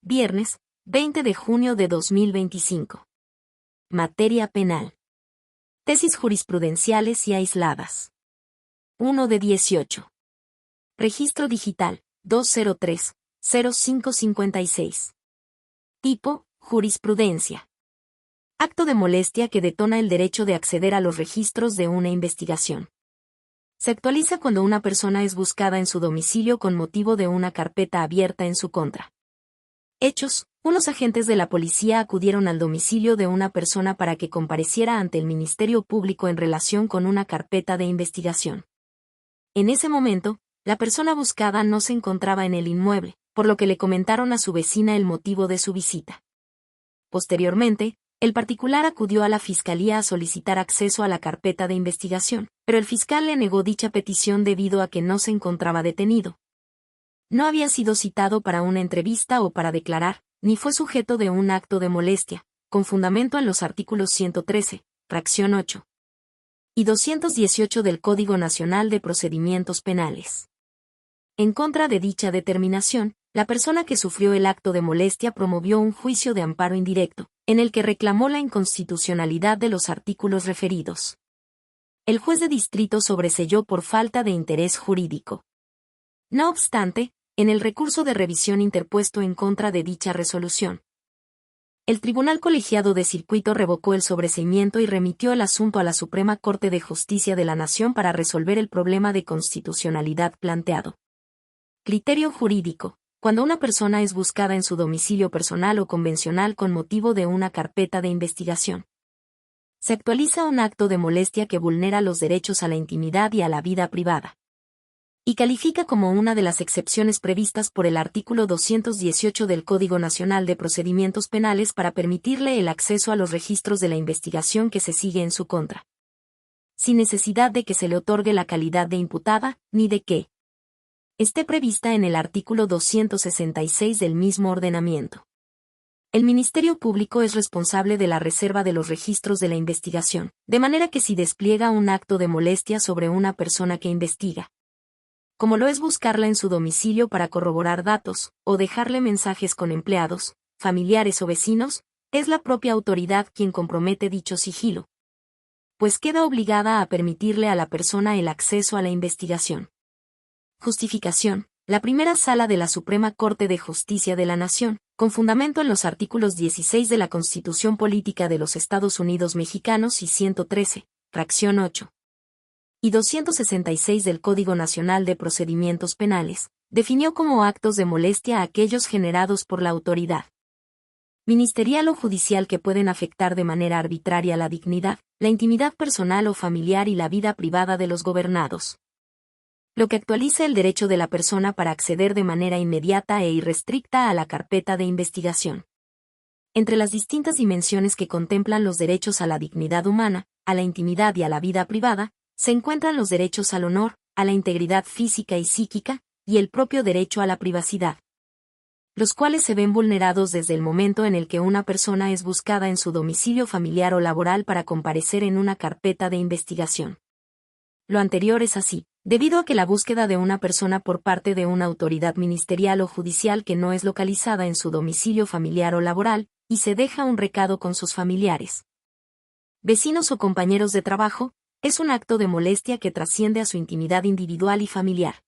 Viernes, 20 de junio de 2025. Materia penal. Tesis jurisprudenciales y aisladas. 1 de 18. Registro digital, 203-0556. Tipo, jurisprudencia. Acto de molestia que detona el derecho de acceder a los registros de una investigación. Se actualiza cuando una persona es buscada en su domicilio con motivo de una carpeta abierta en su contra. Hechos: unos agentes de la policía acudieron al domicilio de una persona para que compareciera ante el Ministerio Público en relación con una carpeta de investigación. En ese momento, la persona buscada no se encontraba en el inmueble, por lo que le comentaron a su vecina el motivo de su visita. Posteriormente, el particular acudió a la fiscalía a solicitar acceso a la carpeta de investigación, pero el fiscal le negó dicha petición debido a que no se encontraba detenido. No había sido citado para una entrevista o para declarar, ni fue sujeto de un acto de molestia, con fundamento en los artículos 113, fracción 8 y 218 del Código Nacional de Procedimientos Penales. En contra de dicha determinación, la persona que sufrió el acto de molestia promovió un juicio de amparo indirecto, en el que reclamó la inconstitucionalidad de los artículos referidos. El juez de distrito sobreseyó por falta de interés jurídico. No obstante, en el recurso de revisión interpuesto en contra de dicha resolución, el Tribunal Colegiado de Circuito revocó el sobreseimiento y remitió el asunto a la Suprema Corte de Justicia de la Nación para resolver el problema de constitucionalidad planteado. Criterio jurídico: cuando una persona es buscada en su domicilio personal o convencional con motivo de una carpeta de investigación, se actualiza un acto de molestia que vulnera los derechos a la intimidad y a la vida privada, y califica como una de las excepciones previstas por el artículo 218 del Código Nacional de Procedimientos Penales para permitirle el acceso a los registros de la investigación que se sigue en su contra, sin necesidad de que se le otorgue la calidad de imputada, ni de que esté prevista en el artículo 266 del mismo ordenamiento. El Ministerio Público es responsable de la reserva de los registros de la investigación, de manera que si despliega un acto de molestia sobre una persona que investiga, como lo es buscarla en su domicilio para corroborar datos, o dejarle mensajes con empleados, familiares o vecinos, es la propia autoridad quien compromete dicho sigilo, pues queda obligada a permitirle a la persona el acceso a la investigación. Justificación: la primera sala de la Suprema Corte de Justicia de la Nación, con fundamento en los artículos 16 de la Constitución Política de los Estados Unidos Mexicanos y 113, fracción 8 y 266 del Código Nacional de Procedimientos Penales, definió como actos de molestia a aquellos generados por la autoridad ministerial o judicial que pueden afectar de manera arbitraria la dignidad, la intimidad personal o familiar y la vida privada de los gobernados, lo que actualiza el derecho de la persona para acceder de manera inmediata e irrestricta a la carpeta de investigación. Entre las distintas dimensiones que contemplan los derechos a la dignidad humana, a la intimidad y a la vida privada, se encuentran los derechos al honor, a la integridad física y psíquica, y el propio derecho a la privacidad, los cuales se ven vulnerados desde el momento en el que una persona es buscada en su domicilio familiar o laboral para comparecer en una carpeta de investigación. Lo anterior es así, debido a que la búsqueda de una persona por parte de una autoridad ministerial o judicial que no es localizada en su domicilio familiar o laboral, y se deja un recado con sus familiares, vecinos o compañeros de trabajo, es un acto de molestia que trasciende a su intimidad individual y familiar,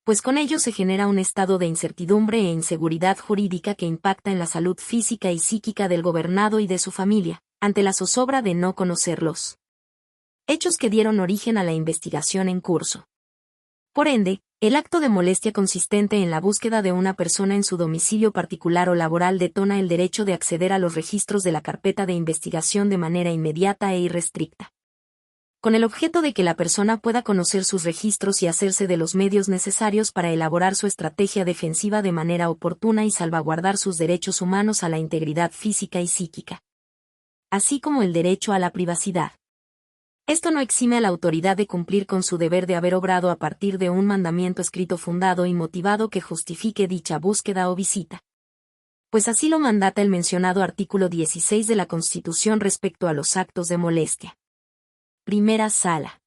pues con ello se genera un estado de incertidumbre e inseguridad jurídica que impacta en la salud física y psíquica del gobernado y de su familia, ante la zozobra de no conocerlos. Hechos que dieron origen a la investigación en curso. Por ende, el acto de molestia consistente en la búsqueda de una persona en su domicilio particular o laboral detona el derecho de acceder a los registros de la carpeta de investigación de manera inmediata e irrestricta, con el objeto de que la persona pueda conocer sus registros y hacerse de los medios necesarios para elaborar su estrategia defensiva de manera oportuna y salvaguardar sus derechos humanos a la integridad física y psíquica, así como el derecho a la privacidad. Esto no exime a la autoridad de cumplir con su deber de haber obrado a partir de un mandamiento escrito fundado y motivado que justifique dicha búsqueda o visita, pues así lo mandata el mencionado artículo 16 de la Constitución respecto a los actos de molestia. Primera Sala.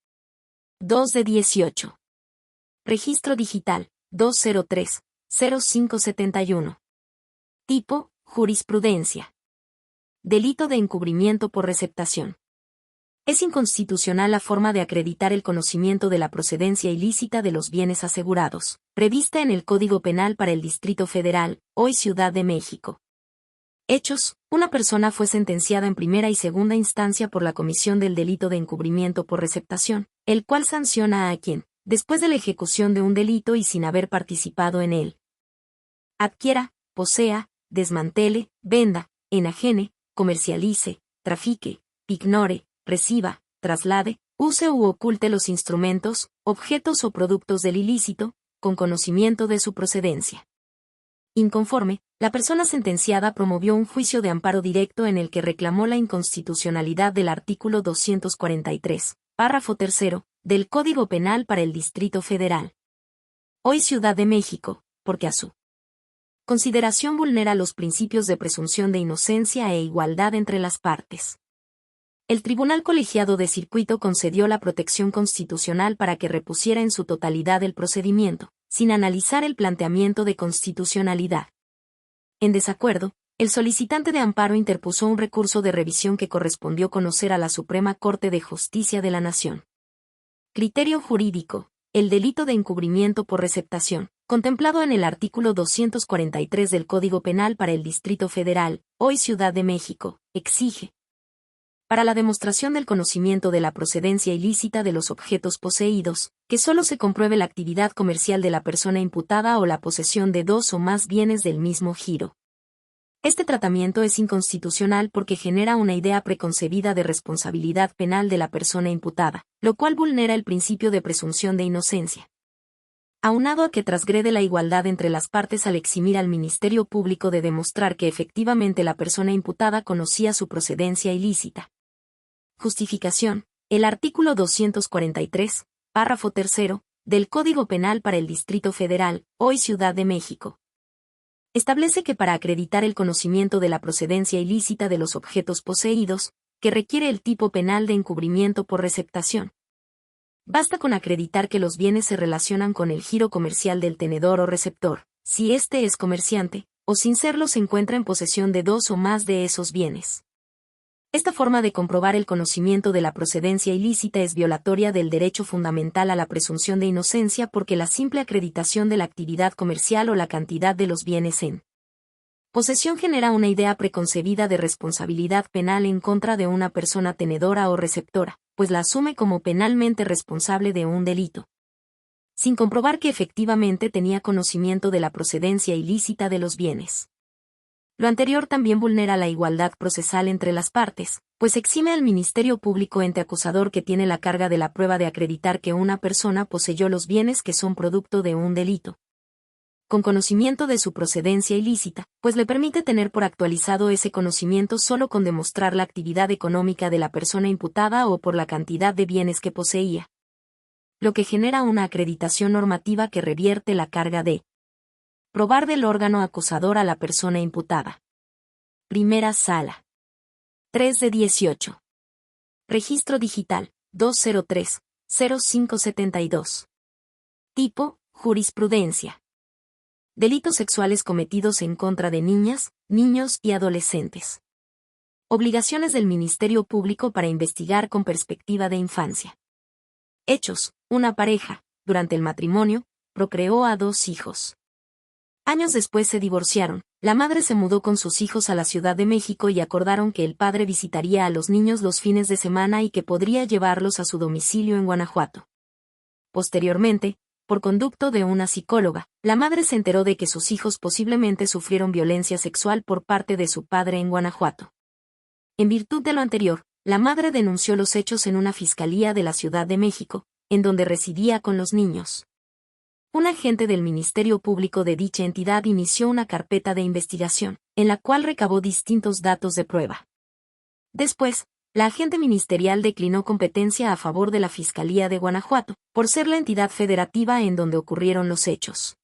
2 de 18. Registro digital, 203-0571. Tipo, jurisprudencia. Delito de encubrimiento por receptación. Es inconstitucional la forma de acreditar el conocimiento de la procedencia ilícita de los bienes asegurados, prevista en el Código Penal para el Distrito Federal, hoy Ciudad de México. Hechos: una persona fue sentenciada en primera y segunda instancia por la comisión del delito de encubrimiento por receptación, el cual sanciona a quien, después de la ejecución de un delito y sin haber participado en él, adquiera, posea, desmantele, venda, enajene, comercialice, trafique, ignore, reciba, traslade, use u oculte los instrumentos, objetos o productos del ilícito, con conocimiento de su procedencia. Inconforme, la persona sentenciada promovió un juicio de amparo directo en el que reclamó la inconstitucionalidad del artículo 243, párrafo 3, del Código Penal para el Distrito Federal, hoy Ciudad de México, porque a su consideración vulnera los principios de presunción de inocencia e igualdad entre las partes. El Tribunal Colegiado de Circuito concedió la protección constitucional para que repusiera en su totalidad el procedimiento, sin analizar el planteamiento de constitucionalidad. En desacuerdo, el solicitante de amparo interpuso un recurso de revisión que correspondió conocer a la Suprema Corte de Justicia de la Nación. Criterio jurídico: el delito de encubrimiento por receptación, contemplado en el artículo 243 del Código Penal para el Distrito Federal, hoy Ciudad de México, exige, para la demostración del conocimiento de la procedencia ilícita de los objetos poseídos, que solo se compruebe la actividad comercial de la persona imputada o la posesión de dos o más bienes del mismo giro. Este tratamiento es inconstitucional porque genera una idea preconcebida de responsabilidad penal de la persona imputada, lo cual vulnera el principio de presunción de inocencia. Aunado a que transgrede la igualdad entre las partes al eximir al Ministerio Público de demostrar que efectivamente la persona imputada conocía su procedencia ilícita. Justificación: el artículo 243, párrafo 3, del Código Penal para el Distrito Federal, hoy Ciudad de México, establece que para acreditar el conocimiento de la procedencia ilícita de los objetos poseídos, que requiere el tipo penal de encubrimiento por receptación, basta con acreditar que los bienes se relacionan con el giro comercial del tenedor o receptor, si éste es comerciante, o sin serlo se encuentra en posesión de dos o más de esos bienes. Esta forma de comprobar el conocimiento de la procedencia ilícita es violatoria del derecho fundamental a la presunción de inocencia porque la simple acreditación de la actividad comercial o la cantidad de los bienes en posesión genera una idea preconcebida de responsabilidad penal en contra de una persona tenedora o receptora, pues la asume como penalmente responsable de un delito, sin comprobar que efectivamente tenía conocimiento de la procedencia ilícita de los bienes. Lo anterior también vulnera la igualdad procesal entre las partes, pues exime al Ministerio Público ente acusador que tiene la carga de la prueba de acreditar que una persona poseyó los bienes que son producto de un delito, con conocimiento de su procedencia ilícita, pues le permite tener por actualizado ese conocimiento solo con demostrar la actividad económica de la persona imputada o por la cantidad de bienes que poseía, lo que genera una acreditación normativa que revierte la carga de probar del órgano acusador a la persona imputada. Primera Sala. 3 de 18. Registro digital, 203-0572. Tipo, jurisprudencia. Delitos sexuales cometidos en contra de niñas, niños y adolescentes. Obligaciones del Ministerio Público para investigar con perspectiva de infancia. Hechos: una pareja, durante el matrimonio, procreó a 2 hijos. Años después se divorciaron, la madre se mudó con sus hijos a la Ciudad de México y acordaron que el padre visitaría a los niños los fines de semana y que podría llevarlos a su domicilio en Guanajuato. Posteriormente, por conducto de una psicóloga, la madre se enteró de que sus hijos posiblemente sufrieron violencia sexual por parte de su padre en Guanajuato. En virtud de lo anterior, la madre denunció los hechos en una fiscalía de la Ciudad de México, en donde residía con los niños. Un agente del Ministerio Público de dicha entidad inició una carpeta de investigación, en la cual recabó distintos datos de prueba. Después, la agente ministerial declinó competencia a favor de la Fiscalía de Guanajuato, por ser la entidad federativa en donde ocurrieron los hechos.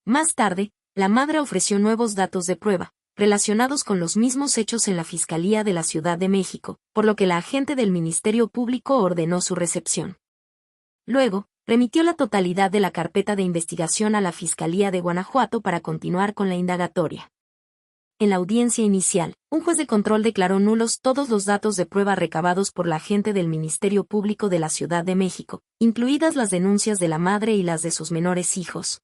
Más tarde, la madre ofreció nuevos datos de prueba, relacionados con los mismos hechos en la Fiscalía de la Ciudad de México, por lo que la agente del Ministerio Público ordenó su recepción. Luego, remitió la totalidad de la carpeta de investigación a la Fiscalía de Guanajuato para continuar con la indagatoria. En la audiencia inicial, un juez de control declaró nulos todos los datos de prueba recabados por la agente del Ministerio Público de la Ciudad de México, incluidas las denuncias de la madre y las de sus menores hijos,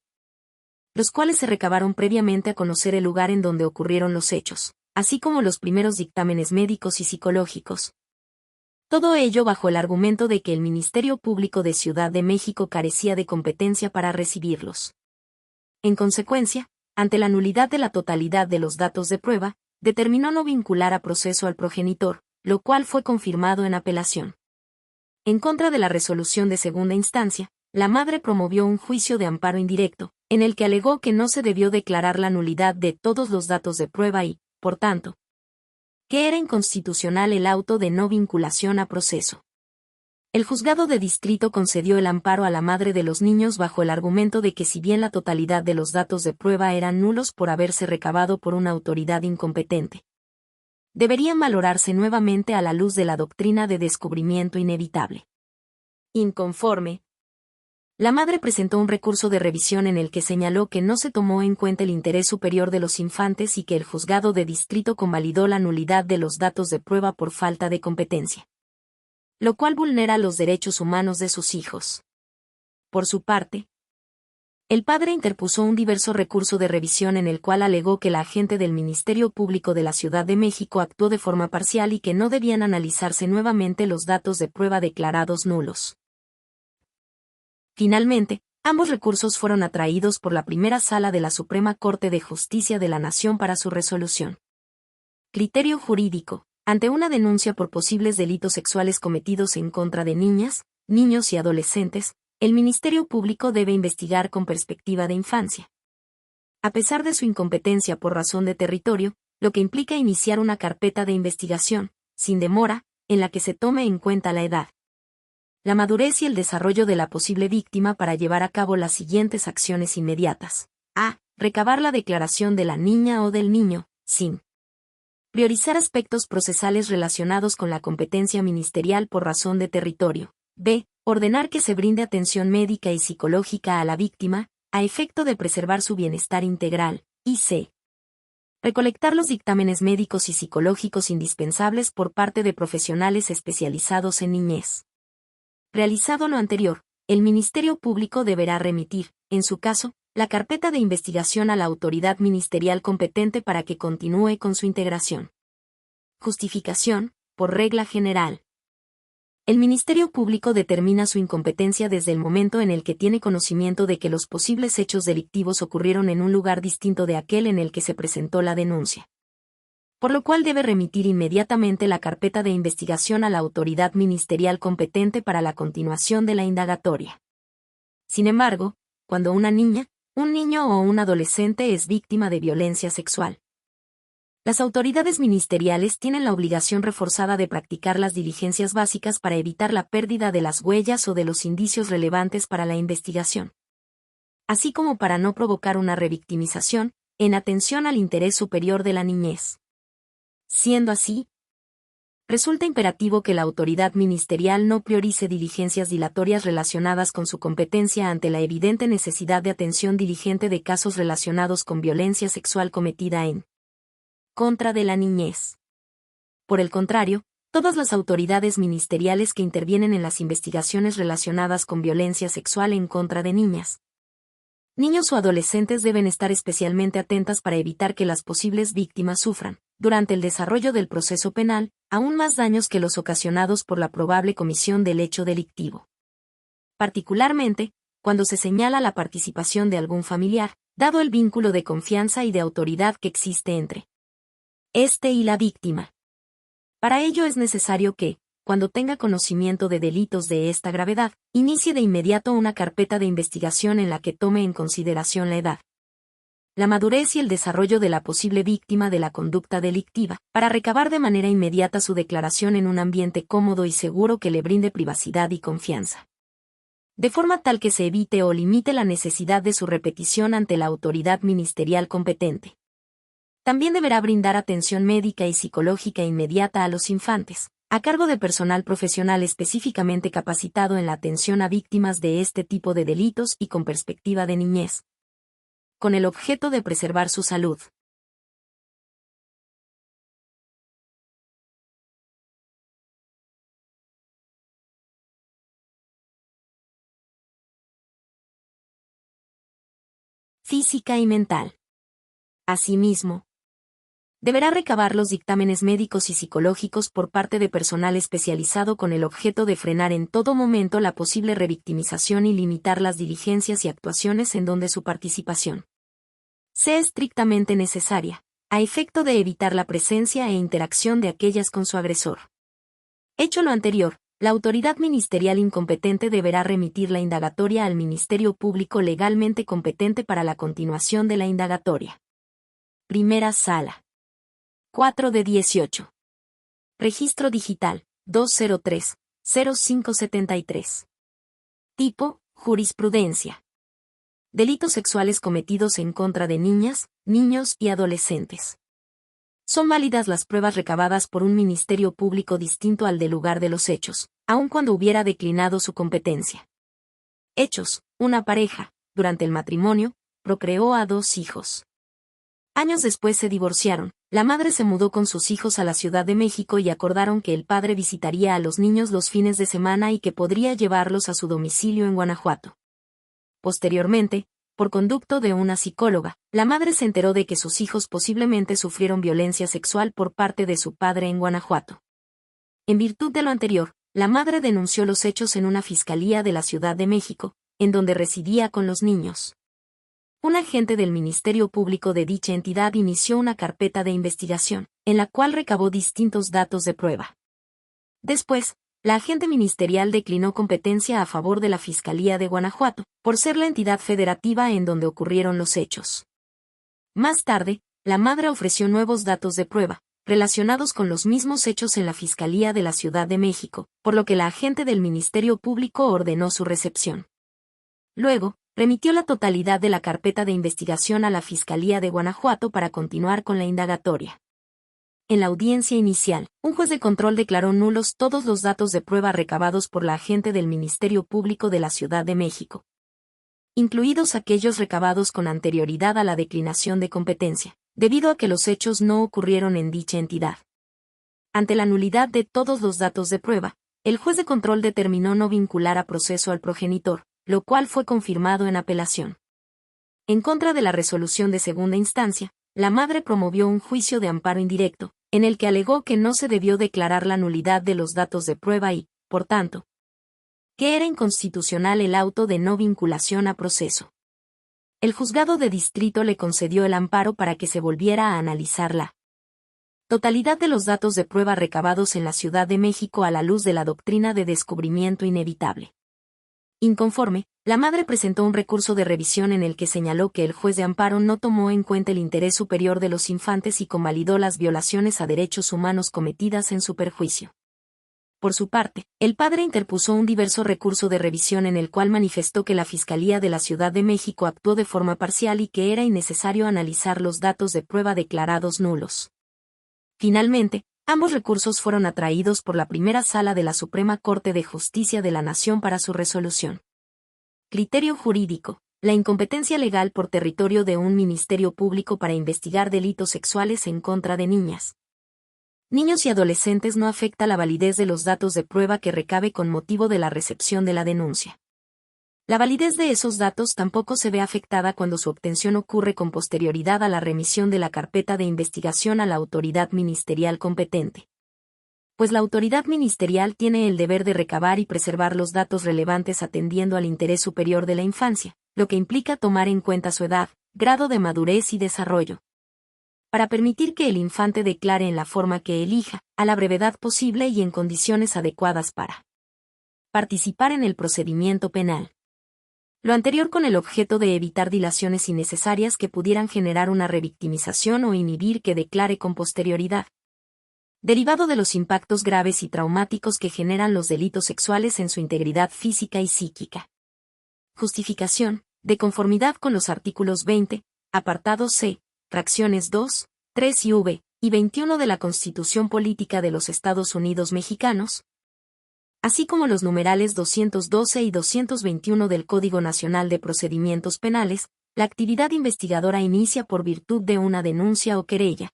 los cuales se recabaron previamente a conocer el lugar en donde ocurrieron los hechos, así como los primeros dictámenes médicos y psicológicos. Todo ello bajo el argumento de que el Ministerio Público de Ciudad de México carecía de competencia para recibirlos. En consecuencia, ante la nulidad de la totalidad de los datos de prueba, determinó no vincular a proceso al progenitor, lo cual fue confirmado en apelación. En contra de la resolución de segunda instancia, la madre promovió un juicio de amparo indirecto, en el que alegó que no se debió declarar la nulidad de todos los datos de prueba y, por tanto, que era inconstitucional el auto de no vinculación a proceso. El juzgado de distrito concedió el amparo a la madre de los niños bajo el argumento de que si bien la totalidad de los datos de prueba eran nulos por haberse recabado por una autoridad incompetente, deberían valorarse nuevamente a la luz de la doctrina de descubrimiento inevitable. Inconforme, la madre presentó un recurso de revisión en el que señaló que no se tomó en cuenta el interés superior de los infantes y que el juzgado de distrito convalidó la nulidad de los datos de prueba por falta de competencia, lo cual vulnera los derechos humanos de sus hijos. Por su parte, el padre interpuso un diverso recurso de revisión en el cual alegó que la agente del Ministerio Público de la Ciudad de México actuó de forma parcial y que no debían analizarse nuevamente los datos de prueba declarados nulos. Finalmente, ambos recursos fueron atraídos por la primera sala de la Suprema Corte de Justicia de la Nación para su resolución. Criterio jurídico. Ante una denuncia por posibles delitos sexuales cometidos en contra de niñas, niños y adolescentes, el Ministerio Público debe investigar con perspectiva de infancia. A pesar de su incompetencia por razón de territorio, lo que implica iniciar una carpeta de investigación, sin demora, en la que se tome en cuenta la edad, la madurez y el desarrollo de la posible víctima para llevar a cabo las siguientes acciones inmediatas. A. Recabar la declaración de la niña o del niño, sin priorizar aspectos procesales relacionados con la competencia ministerial por razón de territorio. B. Ordenar que se brinde atención médica y psicológica a la víctima, a efecto de preservar su bienestar integral. Y C. Recolectar los dictámenes médicos y psicológicos indispensables por parte de profesionales especializados en niñez. Realizado lo anterior, el Ministerio Público deberá remitir, en su caso, la carpeta de investigación a la autoridad ministerial competente para que continúe con su integración. Justificación, por regla general. El Ministerio Público determina su incompetencia desde el momento en el que tiene conocimiento de que los posibles hechos delictivos ocurrieron en un lugar distinto de aquel en el que se presentó la denuncia, por lo cual debe remitir inmediatamente la carpeta de investigación a la autoridad ministerial competente para la continuación de la indagatoria. Sin embargo, cuando una niña, un niño o un adolescente es víctima de violencia sexual, las autoridades ministeriales tienen la obligación reforzada de practicar las diligencias básicas para evitar la pérdida de las huellas o de los indicios relevantes para la investigación, así como para no provocar una revictimización, en atención al interés superior de la niñez. Siendo así, resulta imperativo que la autoridad ministerial no priorice diligencias dilatorias relacionadas con su competencia ante la evidente necesidad de atención diligente de casos relacionados con violencia sexual cometida en contra de la niñez. Por el contrario, todas las autoridades ministeriales que intervienen en las investigaciones relacionadas con violencia sexual en contra de niñas, niños o adolescentes deben estar especialmente atentas para evitar que las posibles víctimas sufran, durante el desarrollo del proceso penal, aún más daños que los ocasionados por la probable comisión del hecho delictivo. Particularmente, cuando se señala la participación de algún familiar, dado el vínculo de confianza y de autoridad que existe entre este y la víctima. Para ello es necesario que, cuando tenga conocimiento de delitos de esta gravedad, inicie de inmediato una carpeta de investigación en la que tome en consideración la edad, la madurez y el desarrollo de la posible víctima de la conducta delictiva, para recabar de manera inmediata su declaración en un ambiente cómodo y seguro que le brinde privacidad y confianza, de forma tal que se evite o limite la necesidad de su repetición ante la autoridad ministerial competente. También deberá brindar atención médica y psicológica inmediata a los infantes, a cargo de personal profesional específicamente capacitado en la atención a víctimas de este tipo de delitos y con perspectiva de niñez, con el objeto de preservar su salud. física y mental. Asimismo, deberá recabar los dictámenes médicos y psicológicos por parte de personal especializado con el objeto de frenar en todo momento la posible revictimización y limitar las diligencias y actuaciones en donde su participación sea estrictamente necesaria, a efecto de evitar la presencia e interacción de aquellas con su agresor. Hecho lo anterior, la autoridad ministerial incompetente deberá remitir la indagatoria al Ministerio Público legalmente competente para la continuación de la indagatoria. Primera Sala. 4 de 18. Registro digital, 203-0573. Tipo, jurisprudencia. Delitos sexuales cometidos en contra de niñas, niños y adolescentes. Son válidas las pruebas recabadas por un ministerio público distinto al del lugar de los hechos, aun cuando hubiera declinado su competencia. Hechos: una pareja, durante el matrimonio, procreó a 2 hijos. Años después se divorciaron. La madre se mudó con sus hijos a la Ciudad de México y acordaron que el padre visitaría a los niños los fines de semana y que podría llevarlos a su domicilio en Guanajuato. Posteriormente, por conducto de una psicóloga, la madre se enteró de que sus hijos posiblemente sufrieron violencia sexual por parte de su padre en Guanajuato. En virtud de lo anterior, la madre denunció los hechos en una fiscalía de la Ciudad de México, en donde residía con los niños. Un agente del Ministerio Público de dicha entidad inició una carpeta de investigación, en la cual recabó distintos datos de prueba. Después, la agente ministerial declinó competencia a favor de la Fiscalía de Guanajuato, por ser la entidad federativa en donde ocurrieron los hechos. Más tarde, la madre ofreció nuevos datos de prueba, relacionados con los mismos hechos en la Fiscalía de la Ciudad de México, por lo que la agente del Ministerio Público ordenó su recepción. Luego, remitió la totalidad de la carpeta de investigación a la Fiscalía de Guanajuato para continuar con la indagatoria. En la audiencia inicial, un juez de control declaró nulos todos los datos de prueba recabados por la agente del Ministerio Público de la Ciudad de México, incluidos aquellos recabados con anterioridad a la declinación de competencia, debido a que los hechos no ocurrieron en dicha entidad. Ante la nulidad de todos los datos de prueba, el juez de control determinó no vincular a proceso al progenitor, lo cual fue confirmado en apelación. En contra de la resolución de segunda instancia, la madre promovió un juicio de amparo indirecto, en el que alegó que no se debió declarar la nulidad de los datos de prueba y, por tanto, que era inconstitucional el auto de no vinculación a proceso. El juzgado de distrito le concedió el amparo para que se volviera a analizar la totalidad de los datos de prueba recabados en la Ciudad de México a la luz de la doctrina de descubrimiento inevitable. Inconforme, la madre presentó un recurso de revisión en el que señaló que el juez de amparo no tomó en cuenta el interés superior de los infantes y convalidó las violaciones a derechos humanos cometidas en su perjuicio. Por su parte, el padre interpuso un diverso recurso de revisión en el cual manifestó que la Fiscalía de la Ciudad de México actuó de forma parcial y que era innecesario analizar los datos de prueba declarados nulos. Finalmente, ambos recursos fueron atraídos por la primera sala de la Suprema Corte de Justicia de la Nación para su resolución. Criterio jurídico: la incompetencia legal por territorio de un ministerio público para investigar delitos sexuales en contra de niñas, niños y adolescentes no afecta la validez de los datos de prueba que recabe con motivo de la recepción de la denuncia. La validez de esos datos tampoco se ve afectada cuando su obtención ocurre con posterioridad a la remisión de la carpeta de investigación a la autoridad ministerial competente. Pues la autoridad ministerial tiene el deber de recabar y preservar los datos relevantes atendiendo al interés superior de la infancia, lo que implica tomar en cuenta su edad, grado de madurez y desarrollo, para permitir que el infante declare en la forma que elija, a la brevedad posible y en condiciones adecuadas para participar en el procedimiento penal. Lo anterior con el objeto de evitar dilaciones innecesarias que pudieran generar una revictimización o inhibir que declare con posterioridad, derivado de los impactos graves y traumáticos que generan los delitos sexuales en su integridad física y psíquica. Justificación: de conformidad con los artículos 20, apartado C, fracciones 2, 3 y V, y 21 de la Constitución Política de los Estados Unidos Mexicanos, así como los numerales 212 y 221 del Código Nacional de Procedimientos Penales, la actividad investigadora inicia por virtud de una denuncia o querella,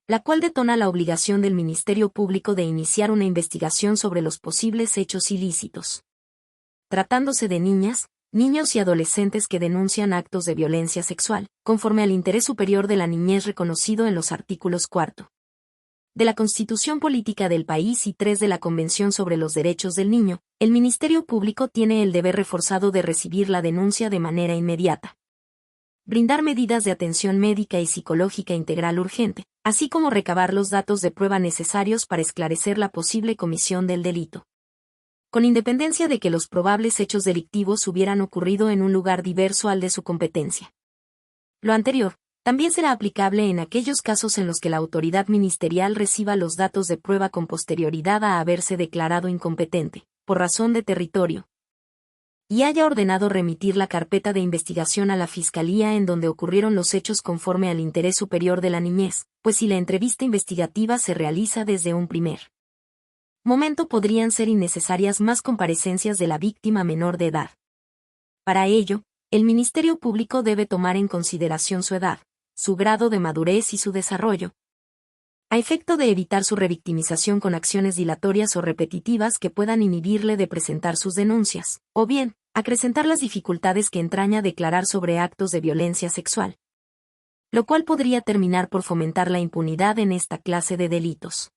la cual detona la obligación del Ministerio Público de iniciar una investigación sobre los posibles hechos ilícitos. Tratándose de niñas, niños y adolescentes que denuncian actos de violencia sexual, conforme al interés superior de la niñez reconocido en los artículos 4 de la Constitución Política del país y 3 de la Convención sobre los Derechos del Niño, el Ministerio Público tiene el deber reforzado de recibir la denuncia de manera inmediata. Brindar medidas de atención médica y psicológica integral urgente, así como recabar los datos de prueba necesarios para esclarecer la posible comisión del delito. Con independencia de que los probables hechos delictivos hubieran ocurrido en un lugar diverso al de su competencia. Lo anterior también será aplicable en aquellos casos en los que la autoridad ministerial reciba los datos de prueba con posterioridad a haberse declarado incompetente, por razón de territorio, y haya ordenado remitir la carpeta de investigación a la Fiscalía en donde ocurrieron los hechos conforme al interés superior de la niñez, pues si la entrevista investigativa se realiza desde un primer momento podrían ser innecesarias más comparecencias de la víctima menor de edad. Para ello, el Ministerio Público debe tomar en consideración su edad, su grado de madurez y su desarrollo, a efecto de evitar su revictimización con acciones dilatorias o repetitivas que puedan inhibirle de presentar sus denuncias, o bien, acrecentar las dificultades que entraña declarar sobre actos de violencia sexual, lo cual podría terminar por fomentar la impunidad en esta clase de delitos.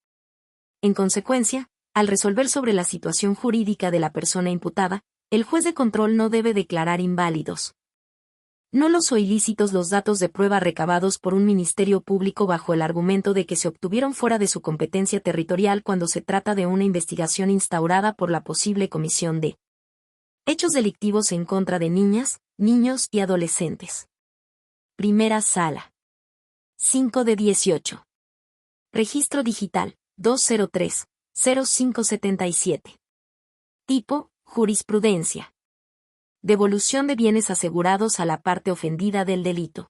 En consecuencia, al resolver sobre la situación jurídica de la persona imputada, el juez de control no debe declarar inválidos, nulos o ilícitos los datos de prueba recabados por un ministerio público bajo el argumento de que se obtuvieron fuera de su competencia territorial cuando se trata de una investigación instaurada por la posible comisión de hechos delictivos en contra de niñas, niños y adolescentes. Primera Sala. 5 de 18. Registro digital, 203-0577. Tipo, jurisprudencia. Devolución de bienes asegurados a la parte ofendida del delito.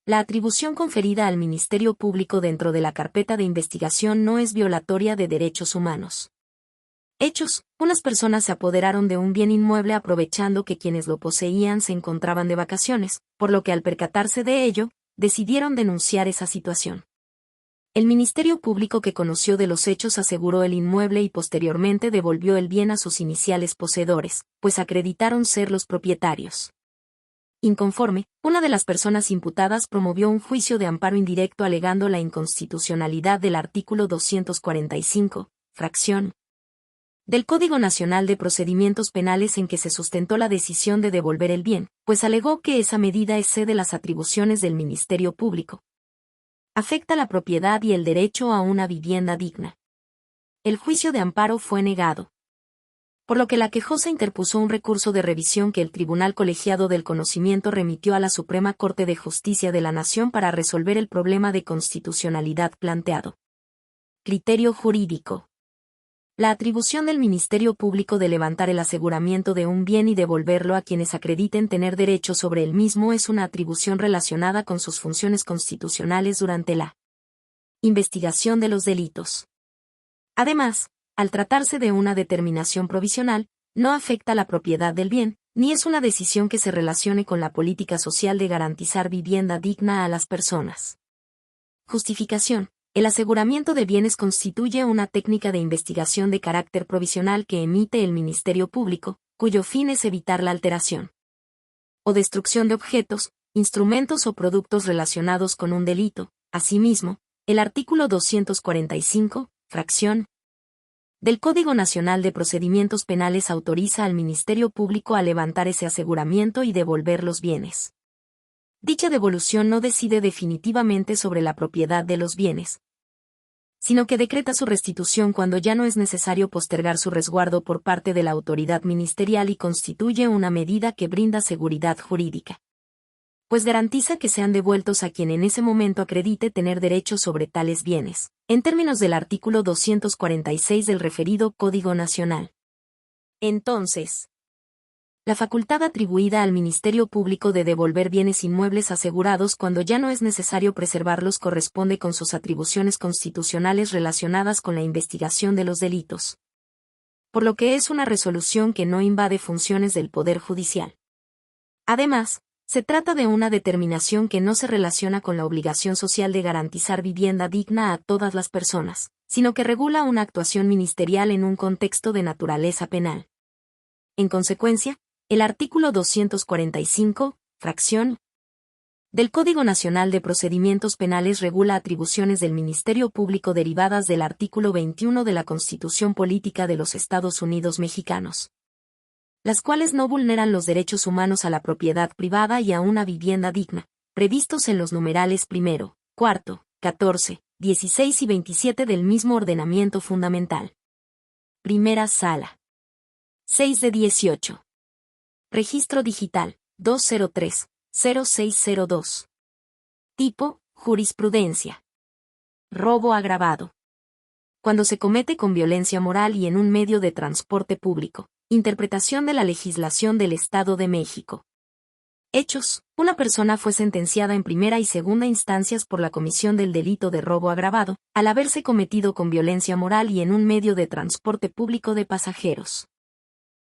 La atribución conferida al Ministerio Público dentro de la carpeta de investigación no es violatoria de derechos humanos. Hechos: unas personas se apoderaron de un bien inmueble aprovechando que quienes lo poseían se encontraban de vacaciones, por lo que al percatarse de ello, decidieron denunciar esa situación. El Ministerio Público que conoció de los hechos aseguró el inmueble y posteriormente devolvió el bien a sus iniciales poseedores, pues acreditaron ser los propietarios. Inconforme, una de las personas imputadas promovió un juicio de amparo indirecto alegando la inconstitucionalidad del artículo 245, fracción del Código Nacional de Procedimientos Penales en que se sustentó la decisión de devolver el bien, pues alegó que esa medida excede las atribuciones del Ministerio Público. Afecta la propiedad y el derecho a una vivienda digna. El juicio de amparo fue negado, por lo que la quejosa interpuso un recurso de revisión que el Tribunal Colegiado del Conocimiento remitió a la Suprema Corte de Justicia de la Nación para resolver el problema de constitucionalidad planteado. Criterio jurídico. La atribución del Ministerio Público de levantar el aseguramiento de un bien y devolverlo a quienes acrediten tener derecho sobre el mismo es una atribución relacionada con sus funciones constitucionales durante la investigación de los delitos. Además, al tratarse de una determinación provisional, no afecta la propiedad del bien, ni es una decisión que se relacione con la política social de garantizar vivienda digna a las personas. Justificación. El aseguramiento de bienes constituye una técnica de investigación de carácter provisional que emite el Ministerio Público, cuyo fin es evitar la alteración o destrucción de objetos, instrumentos o productos relacionados con un delito. Asimismo, el artículo 245, fracción del Código Nacional de Procedimientos Penales autoriza al Ministerio Público a levantar ese aseguramiento y devolver los bienes. Dicha devolución no decide definitivamente sobre la propiedad de los bienes, sino que decreta su restitución cuando ya no es necesario postergar su resguardo por parte de la autoridad ministerial y constituye una medida que brinda seguridad jurídica, pues garantiza que sean devueltos a quien en ese momento acredite tener derecho sobre tales bienes, en términos del artículo 246 del referido Código Nacional. Entonces, la facultad atribuida al Ministerio Público de devolver bienes inmuebles asegurados cuando ya no es necesario preservarlos corresponde con sus atribuciones constitucionales relacionadas con la investigación de los delitos, por lo que es una resolución que no invade funciones del Poder Judicial. Además, se trata de una determinación que no se relaciona con la obligación social de garantizar vivienda digna a todas las personas, sino que regula una actuación ministerial en un contexto de naturaleza penal. En consecuencia, El artículo 245, fracción del Código Nacional de Procedimientos Penales regula atribuciones del Ministerio Público derivadas del artículo 21 de la Constitución Política de los Estados Unidos Mexicanos, las cuales no vulneran los derechos humanos a la propiedad privada y a una vivienda digna, previstos en los numerales primero, cuarto, 14, 16 y 27 del mismo ordenamiento fundamental. Primera Sala. 6 de 18. Registro Digital, 203-0602. Tipo, jurisprudencia. Robo agravado. Cuando se comete con violencia moral y en un medio de transporte público. Interpretación de la legislación del Estado de México. Hechos. Una persona fue sentenciada en primera y segunda instancias por la comisión del delito de robo agravado, al haberse cometido con violencia moral y en un medio de transporte público de pasajeros.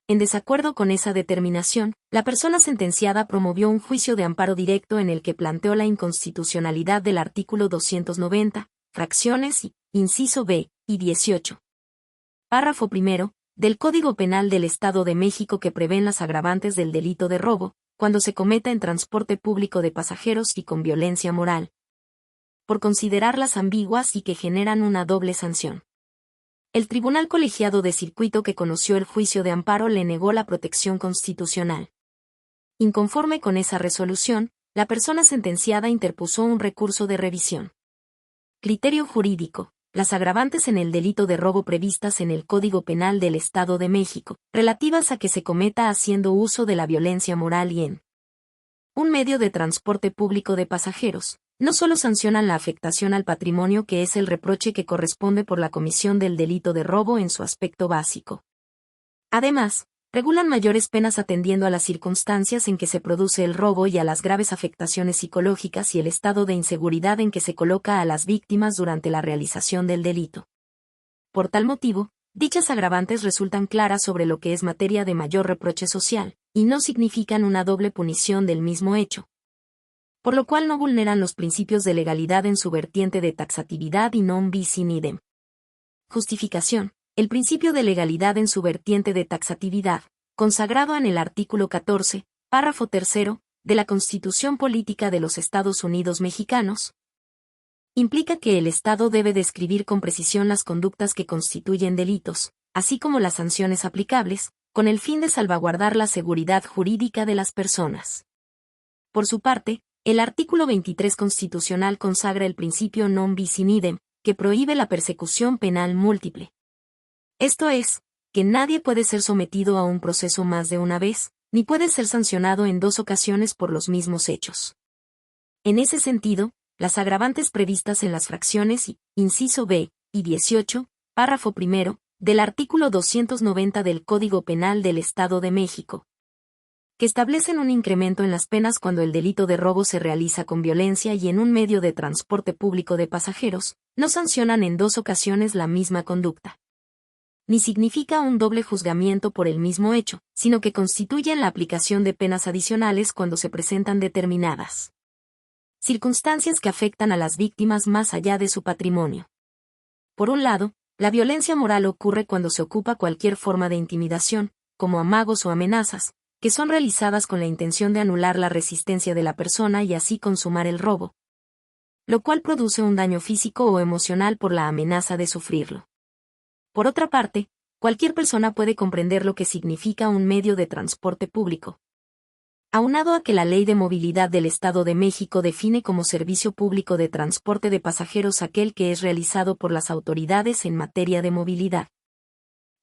En desacuerdo con esa determinación, la persona sentenciada promovió un juicio de amparo directo en el que planteó la inconstitucionalidad del artículo 290, fracciones y, inciso B, y 18. Párrafo primero, del Código Penal del Estado de México que prevén las agravantes del delito de robo, cuando se cometa en transporte público de pasajeros y con violencia moral, por considerarlas ambiguas y que generan una doble sanción. El Tribunal Colegiado de Circuito que conoció el juicio de amparo le negó la protección constitucional. Inconforme con esa resolución, la persona sentenciada interpuso un recurso de revisión. Criterio jurídico. Las agravantes en el delito de robo previstas en el Código Penal del Estado de México, relativas a que se cometa haciendo uso de la violencia moral y en un medio de transporte público de pasajeros, no solo sancionan la afectación al patrimonio que es el reproche que corresponde por la comisión del delito de robo en su aspecto básico. Además, regulan mayores penas atendiendo a las circunstancias en que se produce el robo y a las graves afectaciones psicológicas y el estado de inseguridad en que se coloca a las víctimas durante la realización del delito. Por tal motivo, dichas agravantes resultan claras sobre lo que es materia de mayor reproche social, y no significan una doble punición del mismo hecho, por lo cual no vulneran los principios de legalidad en su vertiente de taxatividad y non bis in idem. Justificación. El principio de legalidad en su vertiente de taxatividad, consagrado en el artículo 14, párrafo tercero, de la Constitución Política de los Estados Unidos Mexicanos, implica que el Estado debe describir con precisión las conductas que constituyen delitos, así como las sanciones aplicables, con el fin de salvaguardar la seguridad jurídica de las personas. Por su parte, el artículo 23 constitucional consagra el principio non bis in idem, que prohíbe la persecución penal múltiple. Esto es, que nadie puede ser sometido a un proceso más de una vez, ni puede ser sancionado en dos ocasiones por los mismos hechos. En ese sentido, las agravantes previstas en las fracciones y, inciso B, y 18, párrafo primero, del artículo 290 del Código Penal del Estado de México, que establecen un incremento en las penas cuando el delito de robo se realiza con violencia y en un medio de transporte público de pasajeros, no sancionan en dos ocasiones la misma conducta. Ni significa un doble juzgamiento por el mismo hecho, sino que constituyen la aplicación de penas adicionales cuando se presentan determinadas circunstancias que afectan a las víctimas más allá de su patrimonio. Por un lado, la violencia moral ocurre cuando se ocupa cualquier forma de intimidación, como amagos o amenazas, que son realizadas con la intención de anular la resistencia de la persona y así consumar el robo, lo cual produce un daño físico o emocional por la amenaza de sufrirlo. Por otra parte, cualquier persona puede comprender lo que significa un medio de transporte público. Aunado a que la Ley de Movilidad del Estado de México define como servicio público de transporte de pasajeros aquel que es realizado por las autoridades en materia de movilidad,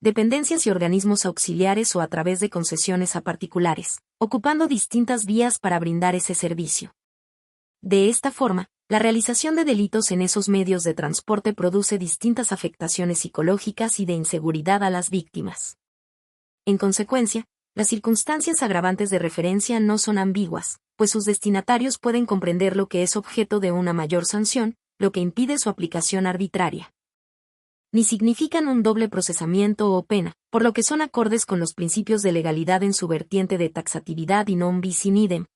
dependencias y organismos auxiliares o a través de concesiones a particulares, ocupando distintas vías para brindar ese servicio. De esta forma, la realización de delitos en esos medios de transporte produce distintas afectaciones psicológicas y de inseguridad a las víctimas. En consecuencia, las circunstancias agravantes de referencia no son ambiguas, pues sus destinatarios pueden comprender lo que es objeto de una mayor sanción, lo que impide su aplicación arbitraria. Ni significan un doble procesamiento o pena, por lo que son acordes con los principios de legalidad en su vertiente de taxatividad y non bis in idem,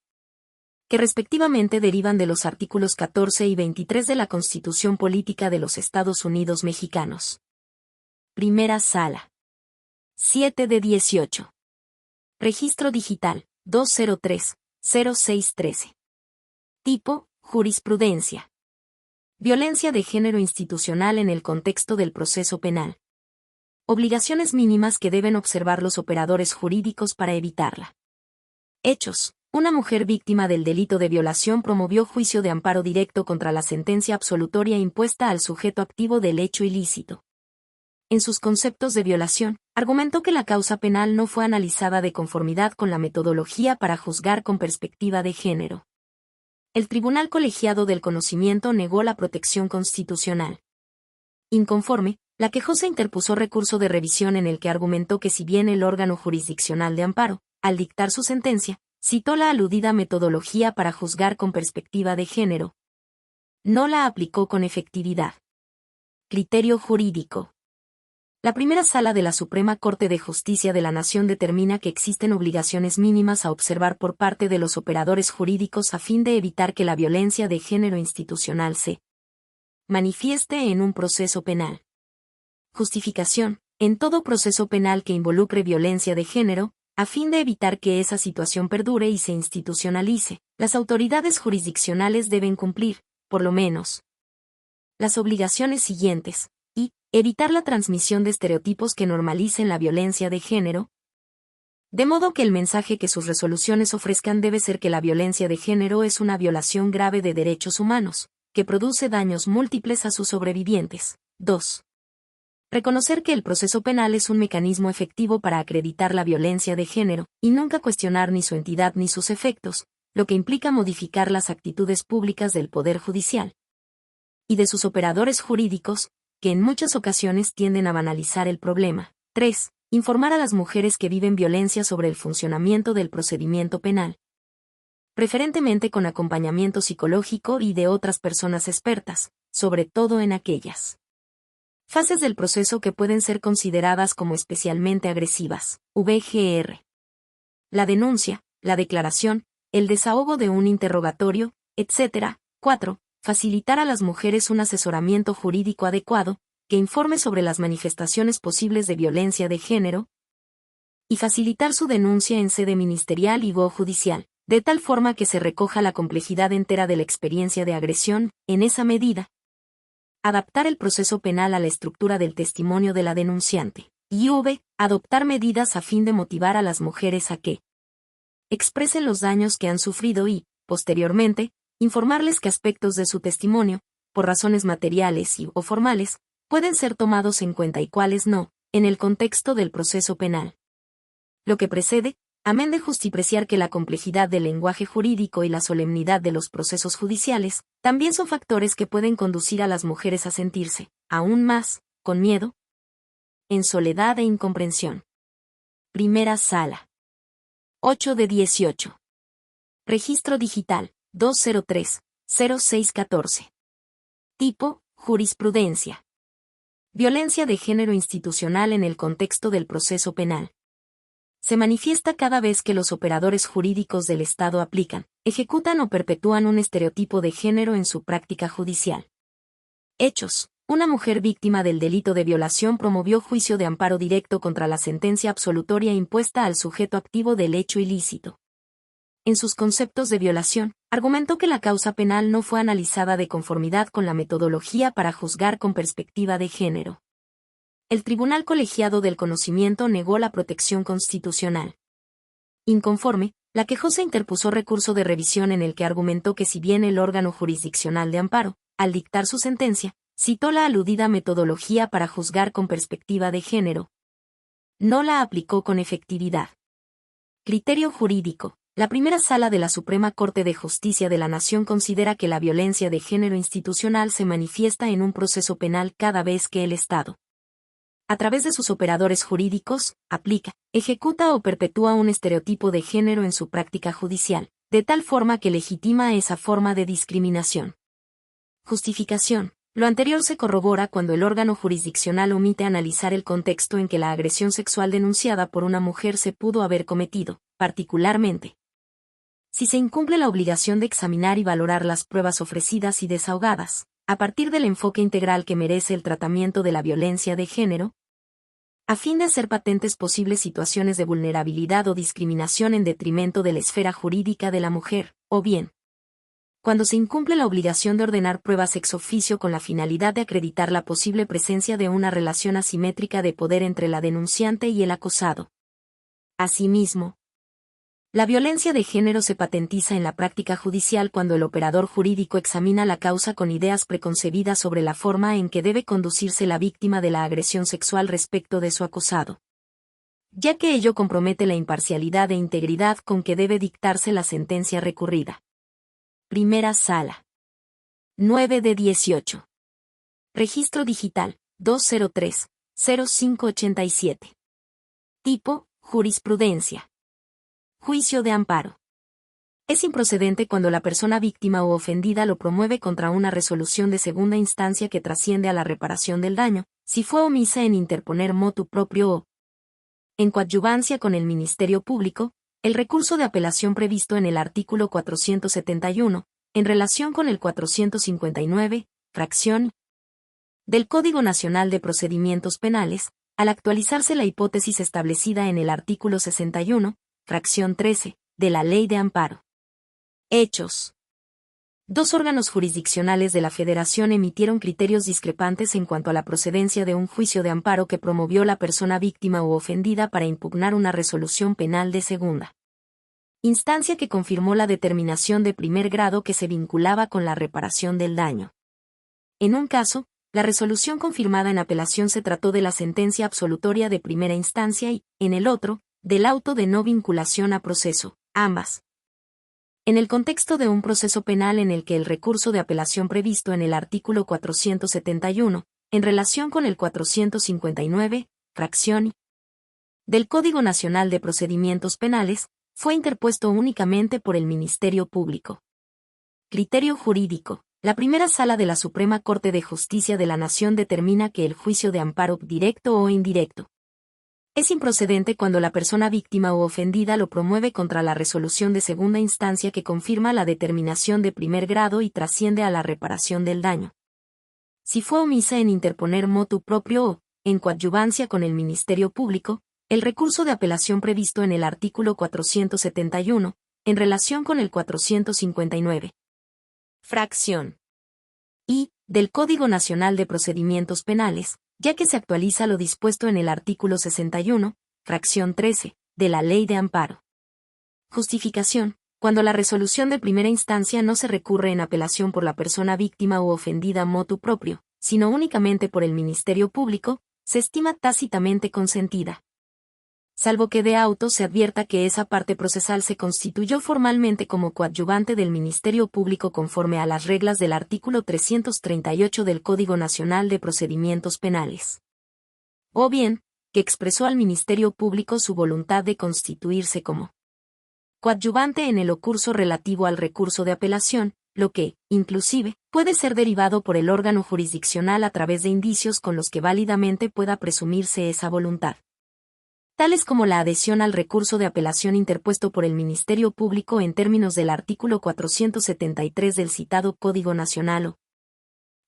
que respectivamente derivan de los artículos 14 y 23 de la Constitución Política de los Estados Unidos Mexicanos. Primera Sala. 7 de 18. Registro digital, 203-0613. Tipo, jurisprudencia. Violencia de género institucional en el contexto del proceso penal. Obligaciones mínimas que deben observar los operadores jurídicos para evitarla. Hechos. Una mujer víctima del delito de violación promovió juicio de amparo directo contra la sentencia absolutoria impuesta al sujeto activo del hecho ilícito. En sus conceptos de violación, argumentó que la causa penal no fue analizada de conformidad con la metodología para juzgar con perspectiva de género. El Tribunal Colegiado del Conocimiento negó la protección constitucional. Inconforme, la quejosa interpuso recurso de revisión en el que argumentó que si bien el órgano jurisdiccional de amparo, al dictar su sentencia, citó la aludida metodología para juzgar con perspectiva de género, no la aplicó con efectividad. Criterio jurídico. La primera sala de la Suprema Corte de Justicia de la Nación determina que existen obligaciones mínimas a observar por parte de los operadores jurídicos a fin de evitar que la violencia de género institucional se manifieste en un proceso penal. Justificación. En todo proceso penal que involucre violencia de género, a fin de evitar que esa situación perdure y se institucionalice, las autoridades jurisdiccionales deben cumplir, por lo menos, las obligaciones siguientes, y evitar la transmisión de estereotipos que normalicen la violencia de género, de modo que el mensaje que sus resoluciones ofrezcan debe ser que la violencia de género es una violación grave de derechos humanos, que produce daños múltiples a sus sobrevivientes. 2. Reconocer que el proceso penal es un mecanismo efectivo para acreditar la violencia de género, y nunca cuestionar ni su entidad ni sus efectos, lo que implica modificar las actitudes públicas del Poder Judicial y de sus operadores jurídicos, que en muchas ocasiones tienden a banalizar el problema. 3. Informar a las mujeres que viven violencia sobre el funcionamiento del procedimiento penal, preferentemente con acompañamiento psicológico y de otras personas expertas, sobre todo en aquellas fases del proceso que pueden ser consideradas como especialmente agresivas. VGR. La denuncia, la declaración, el desahogo de un interrogatorio, etc. 4. Facilitar a las mujeres un asesoramiento jurídico adecuado, que informe sobre las manifestaciones posibles de violencia de género, y facilitar su denuncia en sede ministerial y o judicial, de tal forma que se recoja la complejidad entera de la experiencia de agresión. En esa medida, adaptar el proceso penal a la estructura del testimonio de la denunciante. Y adoptar medidas a fin de motivar a las mujeres a que expresen los daños que han sufrido y, posteriormente, informarles que aspectos de su testimonio, por razones materiales o formales, pueden ser tomados en cuenta y cuáles no, en el contexto del proceso penal. Lo que precede, amén de justipreciar que la complejidad del lenguaje jurídico y la solemnidad de los procesos judiciales, también son factores que pueden conducir a las mujeres a sentirse, aún más, con miedo, en soledad e incomprensión. Primera sala. 8 de 18. Registro digital, 203-0614. Tipo, jurisprudencia. Violencia de género institucional en el contexto del proceso penal. Se manifiesta cada vez que los operadores jurídicos del Estado aplican, ejecutan o perpetúan un estereotipo de género en su práctica judicial. Hechos. Una mujer víctima del delito de violación promovió juicio de amparo directo contra la sentencia absolutoria impuesta al sujeto activo del hecho ilícito. En sus conceptos de violación, argumentó que la causa penal no fue analizada de conformidad con la metodología para juzgar con perspectiva de género. El Tribunal Colegiado del Conocimiento negó la protección constitucional. Inconforme, la quejosa interpuso recurso de revisión en el que argumentó que si bien el órgano jurisdiccional de amparo, al dictar su sentencia, citó la aludida metodología para juzgar con perspectiva de género, no la aplicó con efectividad. Criterio jurídico. La primera sala de la Suprema Corte de Justicia de la Nación considera que la violencia de género institucional se manifiesta en un proceso penal cada vez que el Estado, a través de sus operadores jurídicos, aplica, ejecuta o perpetúa un estereotipo de género en su práctica judicial, de tal forma que legitima esa forma de discriminación. Justificación. Lo anterior se corrobora cuando el órgano jurisdiccional omite analizar el contexto en que la agresión sexual denunciada por una mujer se pudo haber cometido, particularmente si se incumple la obligación de examinar y valorar las pruebas ofrecidas y desahogadas, a partir del enfoque integral que merece el tratamiento de la violencia de género, a fin de hacer patentes posibles situaciones de vulnerabilidad o discriminación en detrimento de la esfera jurídica de la mujer, o bien, cuando se incumple la obligación de ordenar pruebas ex oficio con la finalidad de acreditar la posible presencia de una relación asimétrica de poder entre la denunciante y el acosado. Asimismo, la violencia de género se patentiza en la práctica judicial cuando el operador jurídico examina la causa con ideas preconcebidas sobre la forma en que debe conducirse la víctima de la agresión sexual respecto de su acosado, ya que ello compromete la imparcialidad e integridad con que debe dictarse la sentencia recurrida. Primera Sala. 9 de 18. Registro digital, 203-0587. Tipo, jurisprudencia. Juicio de amparo. Es improcedente cuando la persona víctima o ofendida lo promueve contra una resolución de segunda instancia que trasciende a la reparación del daño, si fue omisa en interponer motu proprio o, en coadyuvancia con el Ministerio Público, el recurso de apelación previsto en el artículo 471, en relación con el 459, fracción del Código Nacional de Procedimientos Penales, al actualizarse la hipótesis establecida en el artículo 61, fracción 13, de la Ley de Amparo. Hechos. Dos órganos jurisdiccionales de la Federación emitieron criterios discrepantes en cuanto a la procedencia de un juicio de amparo que promovió la persona víctima o ofendida para impugnar una resolución penal de segunda instancia que confirmó la determinación de primer grado que se vinculaba con la reparación del daño. En un caso, la resolución confirmada en apelación se trató de la sentencia absolutoria de primera instancia y, en el otro, del auto de no vinculación a proceso, ambas en el contexto de un proceso penal en el que el recurso de apelación previsto en el artículo 471, en relación con el 459, fracción del Código Nacional de Procedimientos Penales, fue interpuesto únicamente por el Ministerio Público. Criterio jurídico. La primera sala de la Suprema Corte de Justicia de la Nación determina que el juicio de amparo, directo o indirecto, es improcedente cuando la persona víctima o ofendida lo promueve contra la resolución de segunda instancia que confirma la determinación de primer grado y trasciende a la reparación del daño, si fue omisa en interponer motu proprio o, en coadyuvancia con el Ministerio Público, el recurso de apelación previsto en el artículo 471, en relación con el 459. Fracción I, del Código Nacional de Procedimientos Penales, ya que se actualiza lo dispuesto en el artículo 61, fracción 13, de la Ley de Amparo. Justificación. Cuando la resolución de primera instancia no se recurre en apelación por la persona víctima o ofendida motu proprio, sino únicamente por el Ministerio Público, se estima tácitamente consentida, salvo que de auto se advierta que esa parte procesal se constituyó formalmente como coadyuvante del Ministerio Público conforme a las reglas del artículo 338 del Código Nacional de Procedimientos Penales. O bien, que expresó al Ministerio Público su voluntad de constituirse como coadyuvante en el ocurso relativo al recurso de apelación, lo que, inclusive, puede ser derivado por el órgano jurisdiccional a través de indicios con los que válidamente pueda presumirse esa voluntad, tales como la adhesión al recurso de apelación interpuesto por el Ministerio Público en términos del artículo 473 del citado Código Nacional o,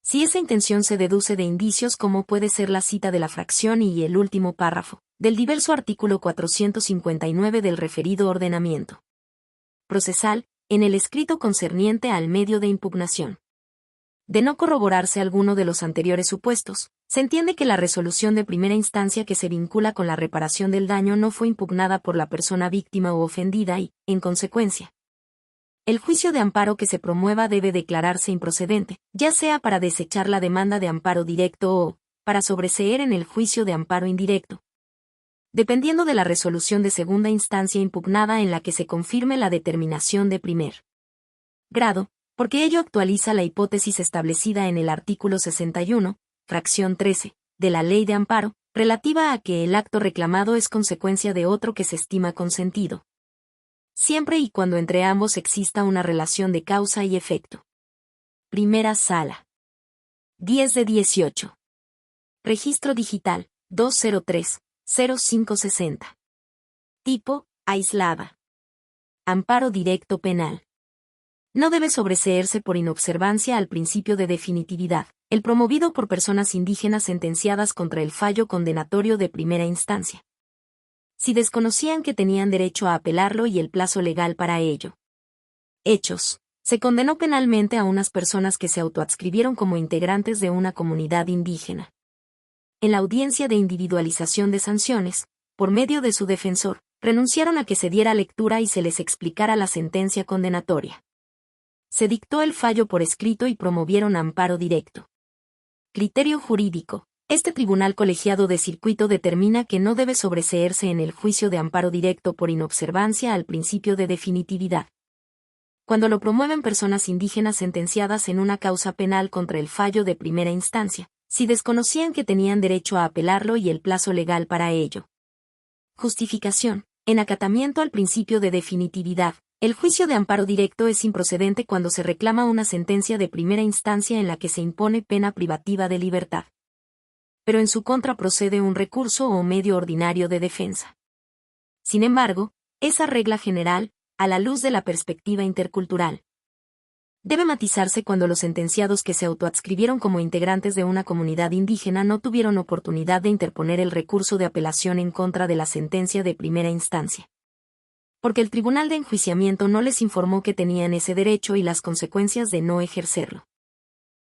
si esa intención se deduce de indicios como puede ser la cita de la fracción y el último párrafo, del diverso artículo 459 del referido ordenamiento procesal, en el escrito concerniente al medio de impugnación. De no corroborarse alguno de los anteriores supuestos, se entiende que la resolución de primera instancia que se vincula con la reparación del daño no fue impugnada por la persona víctima o ofendida y, en consecuencia, el juicio de amparo que se promueva debe declararse improcedente, ya sea para desechar la demanda de amparo directo o, para sobreseer en el juicio de amparo indirecto, dependiendo de la resolución de segunda instancia impugnada en la que se confirme la determinación de primer grado, porque ello actualiza la hipótesis establecida en el artículo 61, fracción 13, de la Ley de Amparo, relativa a que el acto reclamado es consecuencia de otro que se estima consentido, siempre y cuando entre ambos exista una relación de causa y efecto. Primera Sala. 10 de 18. Registro digital, 203-0560. Tipo, aislada. Amparo directo penal. No debe sobreseerse por inobservancia al principio de definitividad, el promovido por personas indígenas sentenciadas contra el fallo condenatorio de primera instancia. Si desconocían que tenían derecho a apelarlo y el plazo legal para ello. Hechos. Se condenó penalmente a unas personas que se autoadscribieron como integrantes de una comunidad indígena. En la audiencia de individualización de sanciones, por medio de su defensor, renunciaron a que se diera lectura y se les explicara la sentencia condenatoria. Se dictó el fallo por escrito y promovieron amparo directo. Criterio jurídico. Este tribunal colegiado de circuito determina que no debe sobreseerse en el juicio de amparo directo por inobservancia al principio de definitividad. Cuando lo promueven personas indígenas sentenciadas en una causa penal contra el fallo de primera instancia, si desconocían que tenían derecho a apelarlo y el plazo legal para ello. Justificación. En acatamiento al principio de definitividad, el juicio de amparo directo es improcedente cuando se reclama una sentencia de primera instancia en la que se impone pena privativa de libertad. Pero en su contra procede un recurso o medio ordinario de defensa. Sin embargo, esa regla general, a la luz de la perspectiva intercultural, debe matizarse cuando los sentenciados que se autoadscribieron como integrantes de una comunidad indígena no tuvieron oportunidad de interponer el recurso de apelación en contra de la sentencia de primera instancia. Porque el tribunal de enjuiciamiento no les informó que tenían ese derecho y las consecuencias de no ejercerlo.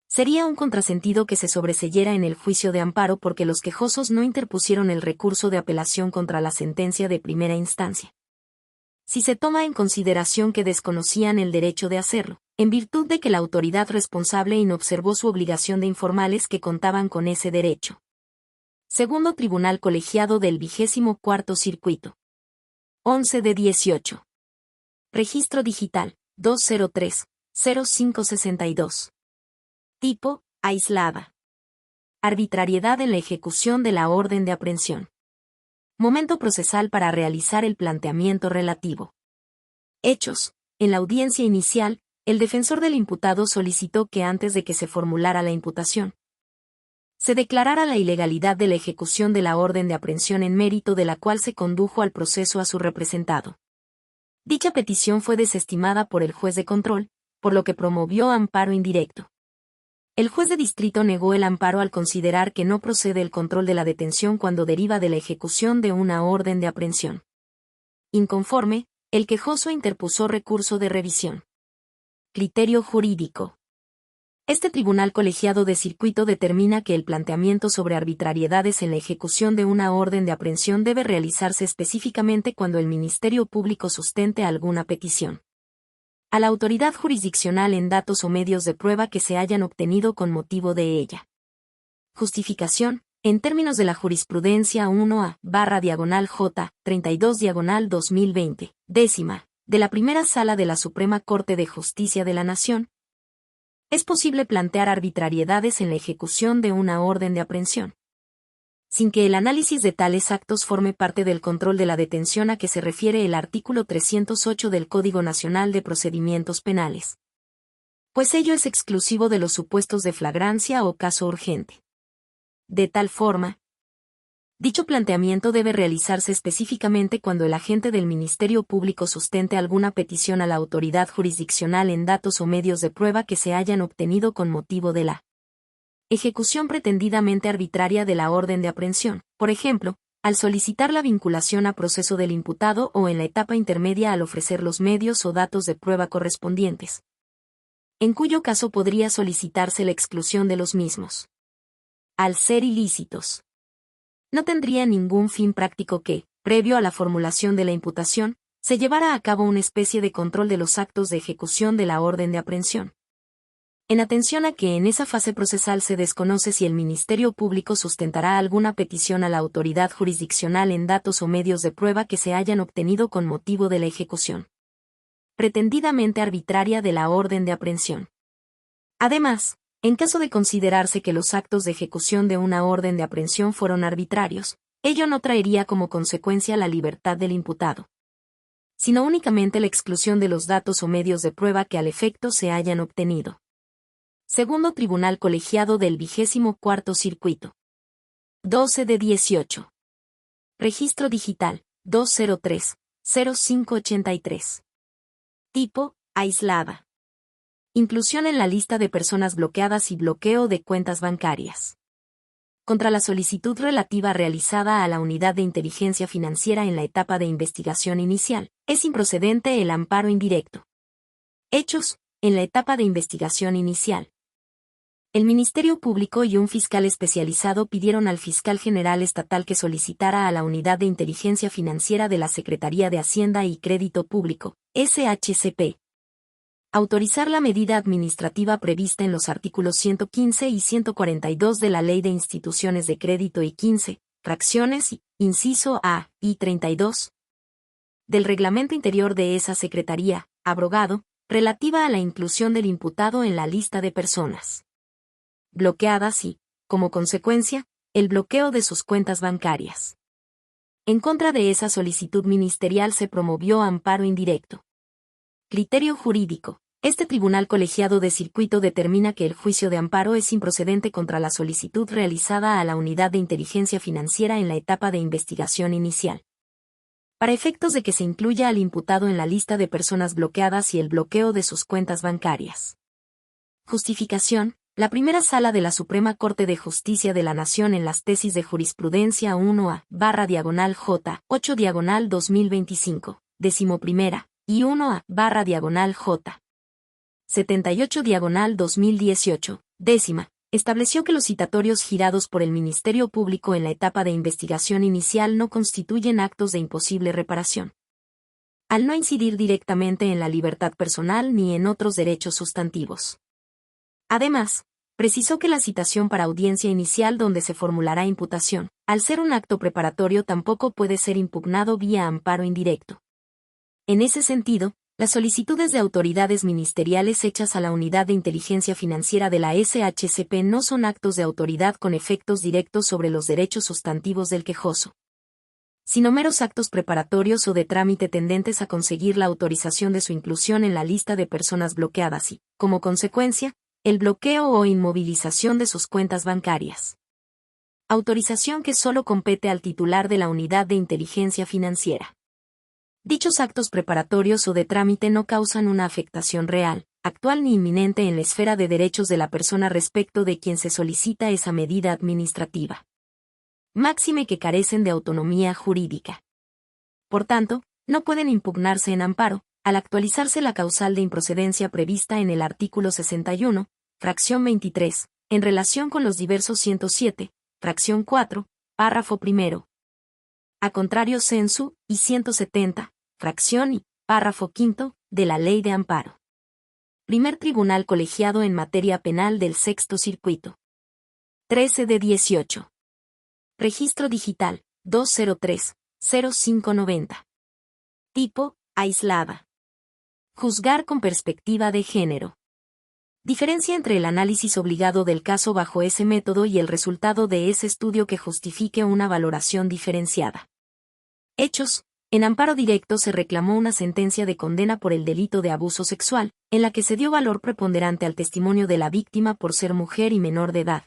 Sería un contrasentido que se sobreseyera en el juicio de amparo porque los quejosos no interpusieron el recurso de apelación contra la sentencia de primera instancia. Si se toma en consideración que desconocían el derecho de hacerlo, en virtud de que la autoridad responsable inobservó su obligación de informarles que contaban con ese derecho. Segundo Tribunal Colegiado del 24º Circuito. 11 de 18. Registro Digital, 203-0562. Tipo, aislada. Arbitrariedad en la ejecución de la orden de aprehensión. Momento procesal para realizar el planteamiento relativo. Hechos. En la audiencia inicial, el defensor del imputado solicitó que antes de que se formulara la imputación, se declarara la ilegalidad de la ejecución de la orden de aprehensión en mérito de la cual se condujo al proceso a su representado. Dicha petición fue desestimada por el juez de control, por lo que promovió amparo indirecto. El juez de distrito negó el amparo al considerar que no procede el control de la detención cuando deriva de la ejecución de una orden de aprehensión. Inconforme, el quejoso interpuso recurso de revisión. Criterio jurídico. Este tribunal colegiado de circuito determina que el planteamiento sobre arbitrariedades en la ejecución de una orden de aprehensión debe realizarse específicamente cuando el Ministerio Público sustente alguna petición a la autoridad jurisdiccional en datos o medios de prueba que se hayan obtenido con motivo de ella. Justificación. En términos de la jurisprudencia 1A/J 32/2020, décima, de la Primera Sala de la Suprema Corte de Justicia de la Nación, es posible plantear arbitrariedades en la ejecución de una orden de aprehensión, sin que el análisis de tales actos forme parte del control de la detención a que se refiere el artículo 308 del Código Nacional de Procedimientos Penales. Pues ello es exclusivo de los supuestos de flagrancia o caso urgente. De tal forma, dicho planteamiento debe realizarse específicamente cuando el agente del Ministerio Público sustente alguna petición a la autoridad jurisdiccional en datos o medios de prueba que se hayan obtenido con motivo de la ejecución pretendidamente arbitraria de la orden de aprehensión, por ejemplo, al solicitar la vinculación a proceso del imputado o en la etapa intermedia al ofrecer los medios o datos de prueba correspondientes, en cuyo caso podría solicitarse la exclusión de los mismos. Al ser ilícitos, no tendría ningún fin práctico que, previo a la formulación de la imputación, se llevara a cabo una especie de control de los actos de ejecución de la orden de aprehensión. En atención a que en esa fase procesal se desconoce si el Ministerio Público sustentará alguna petición a la autoridad jurisdiccional en datos o medios de prueba que se hayan obtenido con motivo de la ejecución pretendidamente arbitraria de la orden de aprehensión. Además, en caso de considerarse que los actos de ejecución de una orden de aprehensión fueron arbitrarios, ello no traería como consecuencia la libertad del imputado, sino únicamente la exclusión de los datos o medios de prueba que al efecto se hayan obtenido. Segundo Tribunal Colegiado del 24º Circuito. 12 de 18. Registro Digital, 203-0583. Tipo, aislada. Inclusión en la lista de personas bloqueadas y bloqueo de cuentas bancarias. Contra la solicitud relativa realizada a la Unidad de Inteligencia Financiera en la etapa de investigación inicial, es improcedente el amparo indirecto. Hechos, en la etapa de investigación inicial. El Ministerio Público y un fiscal especializado pidieron al fiscal general estatal que solicitara a la Unidad de Inteligencia Financiera de la Secretaría de Hacienda y Crédito Público, SHCP, autorizar la medida administrativa prevista en los artículos 115 y 142 de la Ley de Instituciones de Crédito y 15, fracciones y, inciso A, y 32, del Reglamento Interior de esa Secretaría, abrogado, relativa a la inclusión del imputado en la lista de personas bloqueadas y, como consecuencia, el bloqueo de sus cuentas bancarias. En contra de esa solicitud ministerial se promovió amparo indirecto. Criterio jurídico. Este tribunal colegiado de circuito determina que el juicio de amparo es improcedente contra la solicitud realizada a la Unidad de Inteligencia Financiera en la etapa de investigación inicial. Para efectos de que se incluya al imputado en la lista de personas bloqueadas y el bloqueo de sus cuentas bancarias. Justificación. La primera sala de la Suprema Corte de Justicia de la Nación en las tesis de jurisprudencia 1A/J 8/2025, 11ª, y 1A/J 78/2018, 10ª, estableció que los citatorios girados por el Ministerio Público en la etapa de investigación inicial no constituyen actos de imposible reparación, al no incidir directamente en la libertad personal ni en otros derechos sustantivos. Además, precisó que la citación para audiencia inicial donde se formulará imputación, al ser un acto preparatorio tampoco puede ser impugnado vía amparo indirecto. En ese sentido, las solicitudes de autoridades ministeriales hechas a la Unidad de Inteligencia Financiera de la SHCP no son actos de autoridad con efectos directos sobre los derechos sustantivos del quejoso, sino meros actos preparatorios o de trámite tendentes a conseguir la autorización de su inclusión en la lista de personas bloqueadas y, como consecuencia, el bloqueo o inmovilización de sus cuentas bancarias. Autorización que solo compete al titular de la Unidad de Inteligencia Financiera. Dichos actos preparatorios o de trámite no causan una afectación real, actual ni inminente en la esfera de derechos de la persona respecto de quien se solicita esa medida administrativa. Máxime que carecen de autonomía jurídica. Por tanto, no pueden impugnarse en amparo, al actualizarse la causal de improcedencia prevista en el artículo 61, fracción 23, en relación con los diversos 107, fracción 4, párrafo primero. A contrario sensu, y 170, fracción y, párrafo quinto, de la Ley de Amparo. Primer Tribunal Colegiado en Materia Penal del Sexto Circuito. 13 de 18. Registro Digital, 203-0590. Tipo, aislada. Juzgar con perspectiva de género. Diferencia entre el análisis obligado del caso bajo ese método y el resultado de ese estudio que justifique una valoración diferenciada. Hechos. En amparo directo se reclamó una sentencia de condena por el delito de abuso sexual, en la que se dio valor preponderante al testimonio de la víctima por ser mujer y menor de edad.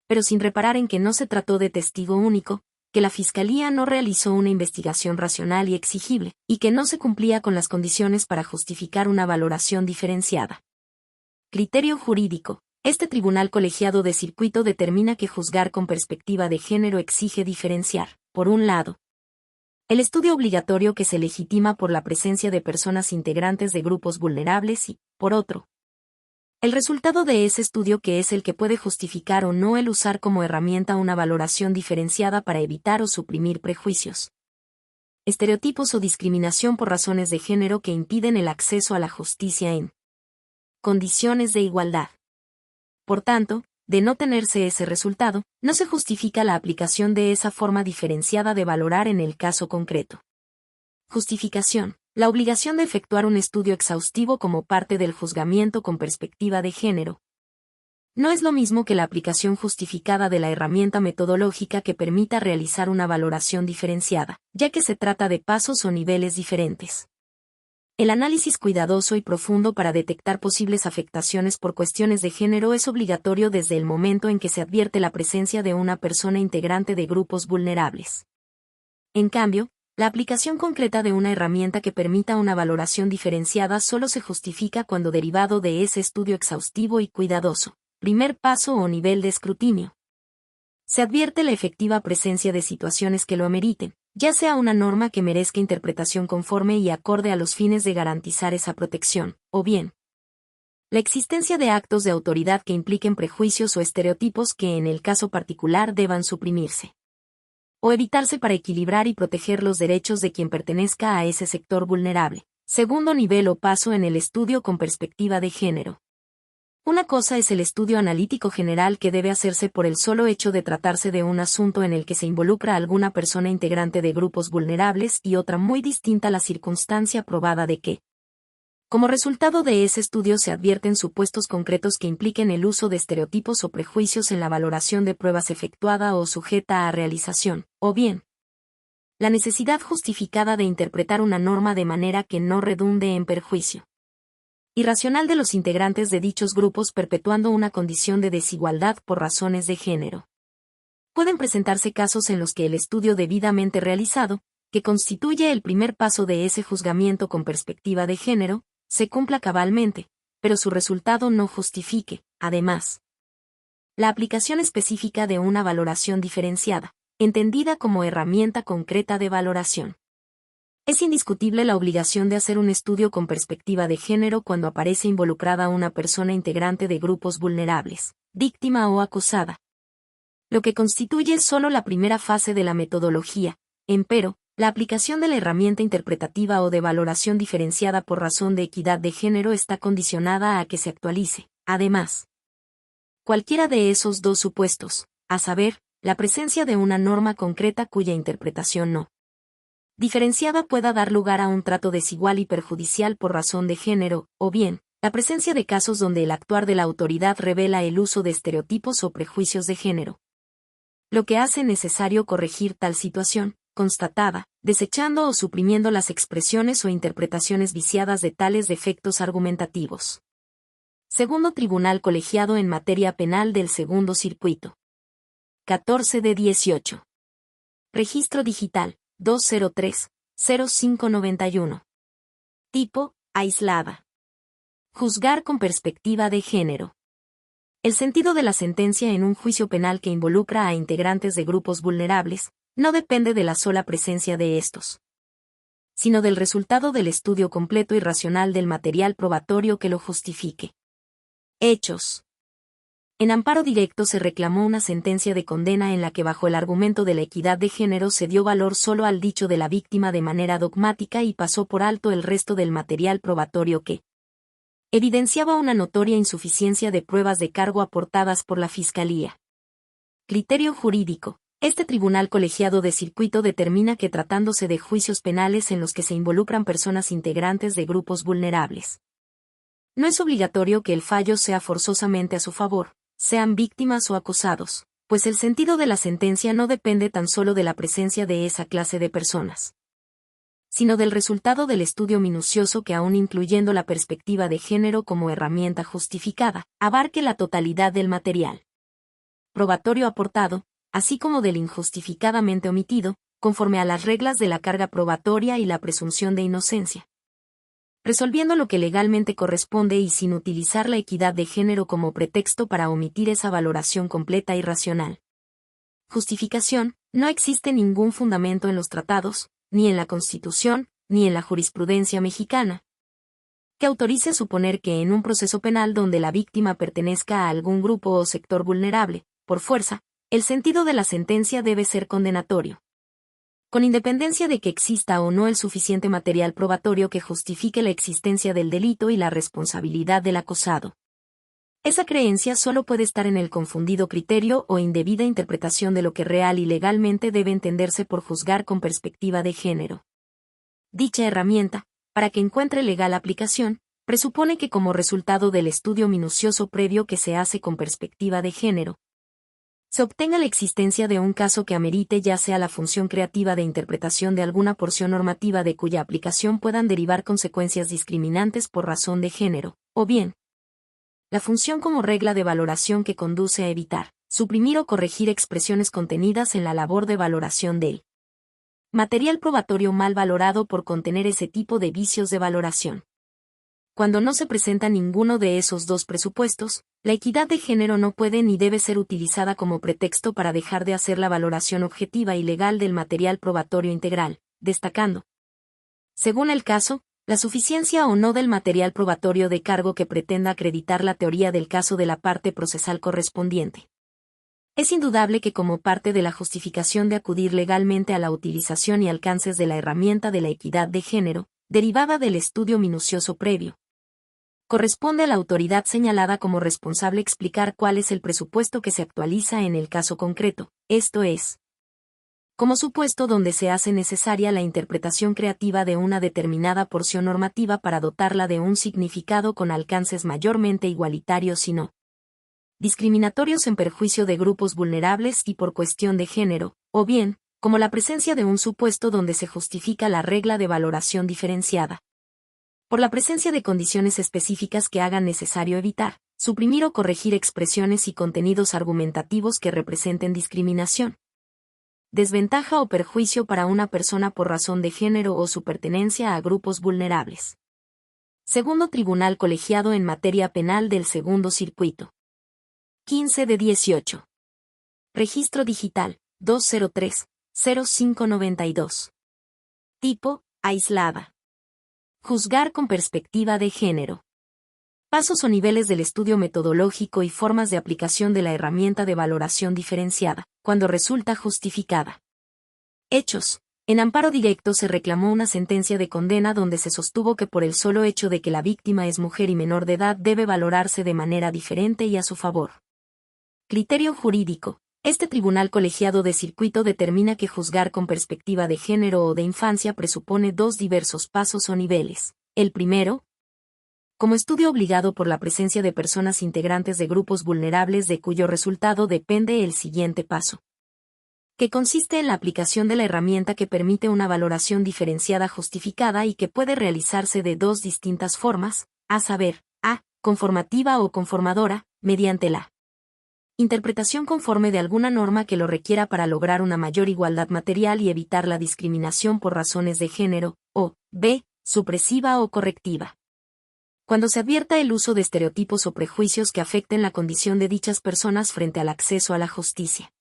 Pero sin reparar en que no se trató de testigo único, que la Fiscalía no realizó una investigación racional y exigible, y que no se cumplía con las condiciones para justificar una valoración diferenciada. Criterio jurídico. Este tribunal colegiado de circuito determina que juzgar con perspectiva de género exige diferenciar, por un lado, el estudio obligatorio que se legitima por la presencia de personas integrantes de grupos vulnerables y, por otro, el resultado de ese estudio que es el que puede justificar o no el usar como herramienta una valoración diferenciada para evitar o suprimir prejuicios, estereotipos o discriminación por razones de género que impiden el acceso a la justicia en condiciones de igualdad. Por tanto, de no tenerse ese resultado, no se justifica la aplicación de esa forma diferenciada de valorar en el caso concreto. Justificación. La obligación de efectuar un estudio exhaustivo como parte del juzgamiento con perspectiva de género no es lo mismo que la aplicación justificada de la herramienta metodológica que permita realizar una valoración diferenciada, ya que se trata de pasos o niveles diferentes. El análisis cuidadoso y profundo para detectar posibles afectaciones por cuestiones de género es obligatorio desde el momento en que se advierte la presencia de una persona integrante de grupos vulnerables. En cambio, La aplicación concreta de una herramienta que permita una valoración diferenciada solo se justifica cuando derivado de ese estudio exhaustivo y cuidadoso, primer paso o nivel de escrutinio, se advierte la efectiva presencia de situaciones que lo ameriten, ya sea una norma que merezca interpretación conforme y acorde a los fines de garantizar esa protección, o bien, la existencia de actos de autoridad que impliquen prejuicios o estereotipos que en el caso particular deban suprimirse o evitarse para equilibrar y proteger los derechos de quien pertenezca a ese sector vulnerable. Segundo nivel o paso en el estudio con perspectiva de género. Una cosa es el estudio analítico general que debe hacerse por el solo hecho de tratarse de un asunto en el que se involucra alguna persona integrante de grupos vulnerables y otra muy distinta la circunstancia probada de que, como resultado de ese estudio se advierten supuestos concretos que impliquen el uso de estereotipos o prejuicios en la valoración de pruebas efectuada o sujeta a realización, o bien, la necesidad justificada de interpretar una norma de manera que no redunde en perjuicio irracional de los integrantes de dichos grupos perpetuando una condición de desigualdad por razones de género. Pueden presentarse casos en los que el estudio debidamente realizado, que constituye el primer paso de ese juzgamiento con perspectiva de género, se cumpla cabalmente, pero su resultado no justifique, además, la aplicación específica de una valoración diferenciada, entendida como herramienta concreta de valoración. Es indiscutible la obligación de hacer un estudio con perspectiva de género cuando aparece involucrada una persona integrante de grupos vulnerables, víctima o acosada, lo que constituye solo la primera fase de la metodología. Empero, la aplicación de la herramienta interpretativa o de valoración diferenciada por razón de equidad de género está condicionada a que se actualice, además, cualquiera de esos dos supuestos, a saber, la presencia de una norma concreta cuya interpretación no diferenciada pueda dar lugar a un trato desigual y perjudicial por razón de género, o bien, la presencia de casos donde el actuar de la autoridad revela el uso de estereotipos o prejuicios de género, lo que hace necesario corregir tal situación, constatada, desechando o suprimiendo las expresiones o interpretaciones viciadas de tales defectos argumentativos. Segundo Tribunal Colegiado en Materia Penal del Segundo Circuito. 14 de 18. Registro Digital, 203-0591. Tipo, aislada. Juzgar con perspectiva de género. El sentido de la sentencia en un juicio penal que involucra a integrantes de grupos vulnerables, no depende de la sola presencia de estos, sino del resultado del estudio completo y racional del material probatorio que lo justifique. Hechos. En amparo directo se reclamó una sentencia de condena en la que bajo el argumento de la equidad de género se dio valor solo al dicho de la víctima de manera dogmática y pasó por alto el resto del material probatorio que evidenciaba una notoria insuficiencia de pruebas de cargo aportadas por la Fiscalía. Criterio jurídico. Este tribunal colegiado de circuito determina que tratándose de juicios penales en los que se involucran personas integrantes de grupos vulnerables, no es obligatorio que el fallo sea forzosamente a su favor, sean víctimas o acosados, pues el sentido de la sentencia no depende tan solo de la presencia de esa clase de personas, sino del resultado del estudio minucioso que aun incluyendo la perspectiva de género como herramienta justificada, abarque la totalidad del material probatorio aportado, así como del injustificadamente omitido, conforme a las reglas de la carga probatoria y la presunción de inocencia, resolviendo lo que legalmente corresponde y sin utilizar la equidad de género como pretexto para omitir esa valoración completa y racional. Justificación. No existe ningún fundamento en los tratados, ni en la Constitución, ni en la jurisprudencia mexicana, que autorice a suponer que en un proceso penal donde la víctima pertenezca a algún grupo o sector vulnerable, por fuerza, el sentido de la sentencia debe ser condenatorio, con independencia de que exista o no el suficiente material probatorio que justifique la existencia del delito y la responsabilidad del acosado. Esa creencia solo puede estar en el confundido criterio o indebida interpretación de lo que real y legalmente debe entenderse por juzgar con perspectiva de género. Dicha herramienta, para que encuentre legal aplicación, presupone que como resultado del estudio minucioso previo que se hace con perspectiva de género, se obtenga la existencia de un caso que amerite ya sea la función creativa de interpretación de alguna porción normativa de cuya aplicación puedan derivar consecuencias discriminantes por razón de género, o bien, la función como regla de valoración que conduce a evitar, suprimir o corregir expresiones contenidas en la labor de valoración del Material probatorio mal valorado por contener ese tipo de vicios de valoración. Cuando no se presenta ninguno de esos dos presupuestos, la equidad de género no puede ni debe ser utilizada como pretexto para dejar de hacer la valoración objetiva y legal del material probatorio integral, destacando, según el caso, la suficiencia o no del material probatorio de cargo que pretenda acreditar la teoría del caso de la parte procesal correspondiente. Es indudable que como parte de la justificación de acudir legalmente a la utilización y alcances de la herramienta de la equidad de género, derivada del estudio minucioso previo, corresponde a la autoridad señalada como responsable explicar cuál es el presupuesto que se actualiza en el caso concreto, esto es, como supuesto donde se hace necesaria la interpretación creativa de una determinada porción normativa para dotarla de un significado con alcances mayormente igualitarios y no discriminatorios en perjuicio de grupos vulnerables y por cuestión de género, o bien, como la presencia de un supuesto donde se justifica la regla de valoración diferenciada, por la presencia de condiciones específicas que hagan necesario evitar, suprimir o corregir expresiones y contenidos argumentativos que representen discriminación, desventaja o perjuicio para una persona por razón de género o su pertenencia a grupos vulnerables. Segundo Tribunal Colegiado en Materia Penal del Segundo Circuito. 15 de 18. Registro Digital, 203-0592. Tipo, aislada. Juzgar con perspectiva de género. Pasos o niveles del estudio metodológico y formas de aplicación de la herramienta de valoración diferenciada, cuando resulta justificada. Hechos. En amparo directo se reclamó una sentencia de condena donde se sostuvo que por el solo hecho de que la víctima es mujer y menor de edad debe valorarse de manera diferente y a su favor. Criterio jurídico. Este tribunal colegiado de circuito determina que juzgar con perspectiva de género o de infancia presupone dos diversos pasos o niveles. El primero, como estudio obligado por la presencia de personas integrantes de grupos vulnerables de cuyo resultado depende el siguiente paso, que consiste en la aplicación de la herramienta que permite una valoración diferenciada justificada y que puede realizarse de dos distintas formas, a saber, a, conformativa o conformadora, mediante la interpretación conforme de alguna norma que lo requiera para lograr una mayor igualdad material y evitar la discriminación por razones de género, o, b, supresiva o correctiva. Cuando se advierta el uso de estereotipos o prejuicios que afecten la condición de dichas personas frente al acceso a la justicia.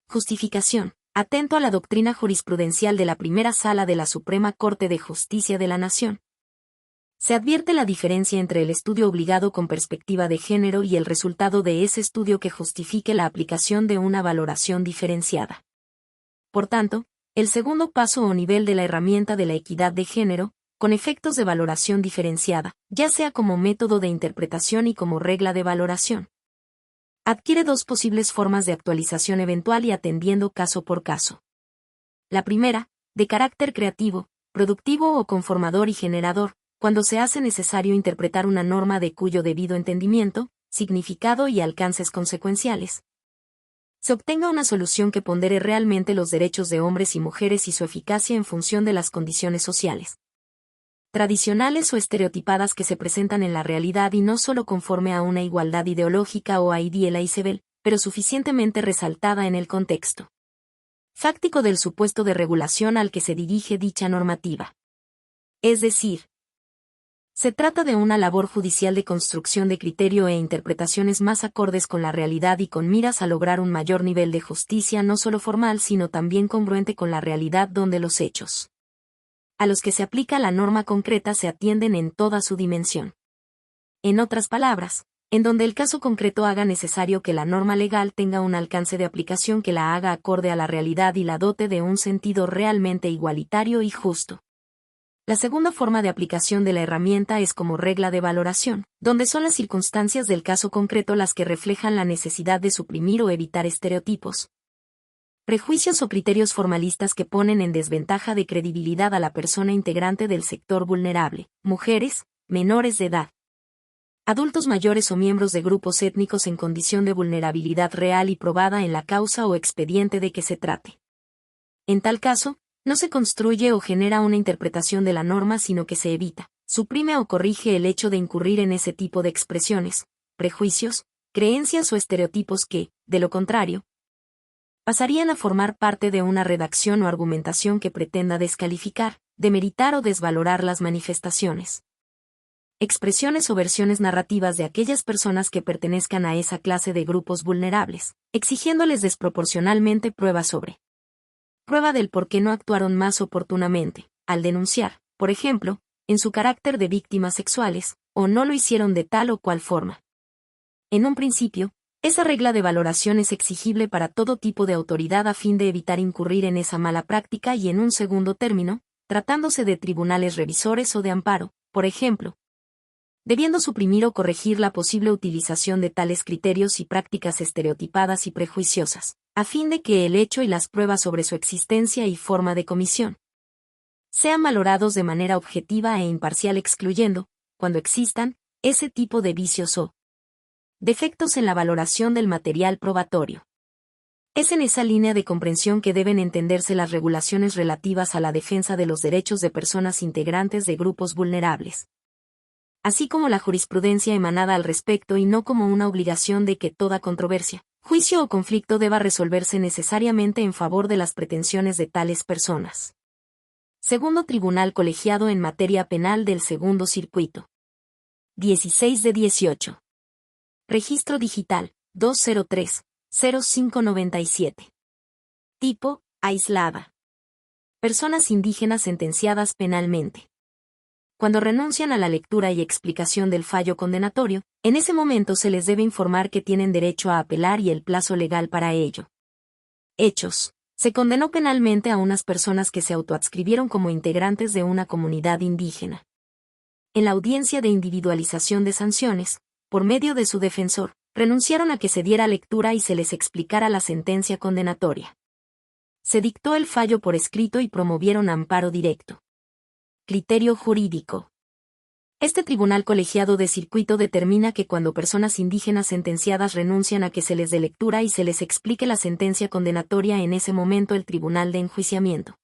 Justificación. Atento a la doctrina jurisprudencial de la Primera Sala de la Suprema Corte de Justicia de la Nación. Se advierte la diferencia entre el estudio obligado con perspectiva de género y el resultado de ese estudio que justifique la aplicación de una valoración diferenciada. Por tanto, el segundo paso o nivel de la herramienta de la equidad de género, con efectos de valoración diferenciada, ya sea como método de interpretación y como regla de valoración, adquiere dos posibles formas de actualización eventual y atendiendo caso por caso. La primera, de carácter creativo, productivo o conformador y generador, cuando se hace necesario interpretar una norma de cuyo debido entendimiento, significado y alcances consecuenciales, se obtenga una solución que pondere realmente los derechos de hombres y mujeres y su eficacia en función de las condiciones sociales, tradicionales o estereotipadas que se presentan en la realidad y no solo conforme a una igualdad ideológica o a ideal Isabel, pero suficientemente resaltada en el contexto fáctico del supuesto de regulación al que se dirige dicha normativa. Es decir, se trata de una labor judicial de construcción de criterio e interpretaciones más acordes con la realidad y con miras a lograr un mayor nivel de justicia no solo formal sino también congruente con la realidad donde los hechos a los que se aplica la norma concreta se atienden en toda su dimensión. En otras palabras, en donde el caso concreto haga necesario que la norma legal tenga un alcance de aplicación que la haga acorde a la realidad y la dote de un sentido realmente igualitario y justo. La segunda forma de aplicación de la herramienta es como regla de valoración, donde son las circunstancias del caso concreto las que reflejan la necesidad de suprimir o evitar estereotipos, prejuicios o criterios formalistas que ponen en desventaja de credibilidad a la persona integrante del sector vulnerable, mujeres, menores de edad, adultos mayores o miembros de grupos étnicos en condición de vulnerabilidad real y probada en la causa o expediente de que se trate. En tal caso, no se construye o genera una interpretación de la norma sino que se evita, suprime o corrige el hecho de incurrir en ese tipo de expresiones, prejuicios, creencias o estereotipos que, de lo contrario, pasarían a formar parte de una redacción o argumentación que pretenda descalificar, demeritar o desvalorar las manifestaciones, expresiones o versiones narrativas de aquellas personas que pertenezcan a esa clase de grupos vulnerables, exigiéndoles desproporcionalmente prueba del por qué no actuaron más oportunamente, al denunciar, por ejemplo, en su carácter de víctimas sexuales, o no lo hicieron de tal o cual forma. En un principio, esa regla de valoración es exigible para todo tipo de autoridad a fin de evitar incurrir en esa mala práctica y en un segundo término, tratándose de tribunales revisores o de amparo, por ejemplo, debiendo suprimir o corregir la posible utilización de tales criterios y prácticas estereotipadas y prejuiciosas, a fin de que el hecho y las pruebas sobre su existencia y forma de comisión sean valorados de manera objetiva e imparcial excluyendo, cuando existan, ese tipo de vicios o defectos en la valoración del material probatorio. Es en esa línea de comprensión que deben entenderse las regulaciones relativas a la defensa de los derechos de personas integrantes de grupos vulnerables, así como la jurisprudencia emanada al respecto y no como una obligación de que toda controversia, juicio o conflicto deba resolverse necesariamente en favor de las pretensiones de tales personas. Segundo Tribunal Colegiado en Materia Penal del Segundo Circuito. 16 de 18. Registro Digital, 203-0597. Tipo, aislada. Personas indígenas sentenciadas penalmente. Cuando renuncian a la lectura y explicación del fallo condenatorio, en ese momento se les debe informar que tienen derecho a apelar y el plazo legal para ello. Hechos. Se condenó penalmente a unas personas que se autoadscribieron como integrantes de una comunidad indígena. En la audiencia de individualización de sanciones, por medio de su defensor, renunciaron a que se diera lectura y se les explicara la sentencia condenatoria. Se dictó el fallo por escrito y promovieron amparo directo. Criterio jurídico. Este tribunal colegiado de circuito determina que cuando personas indígenas sentenciadas renuncian a que se les dé lectura y se les explique la sentencia condenatoria, en ese momento el tribunal de enjuiciamiento,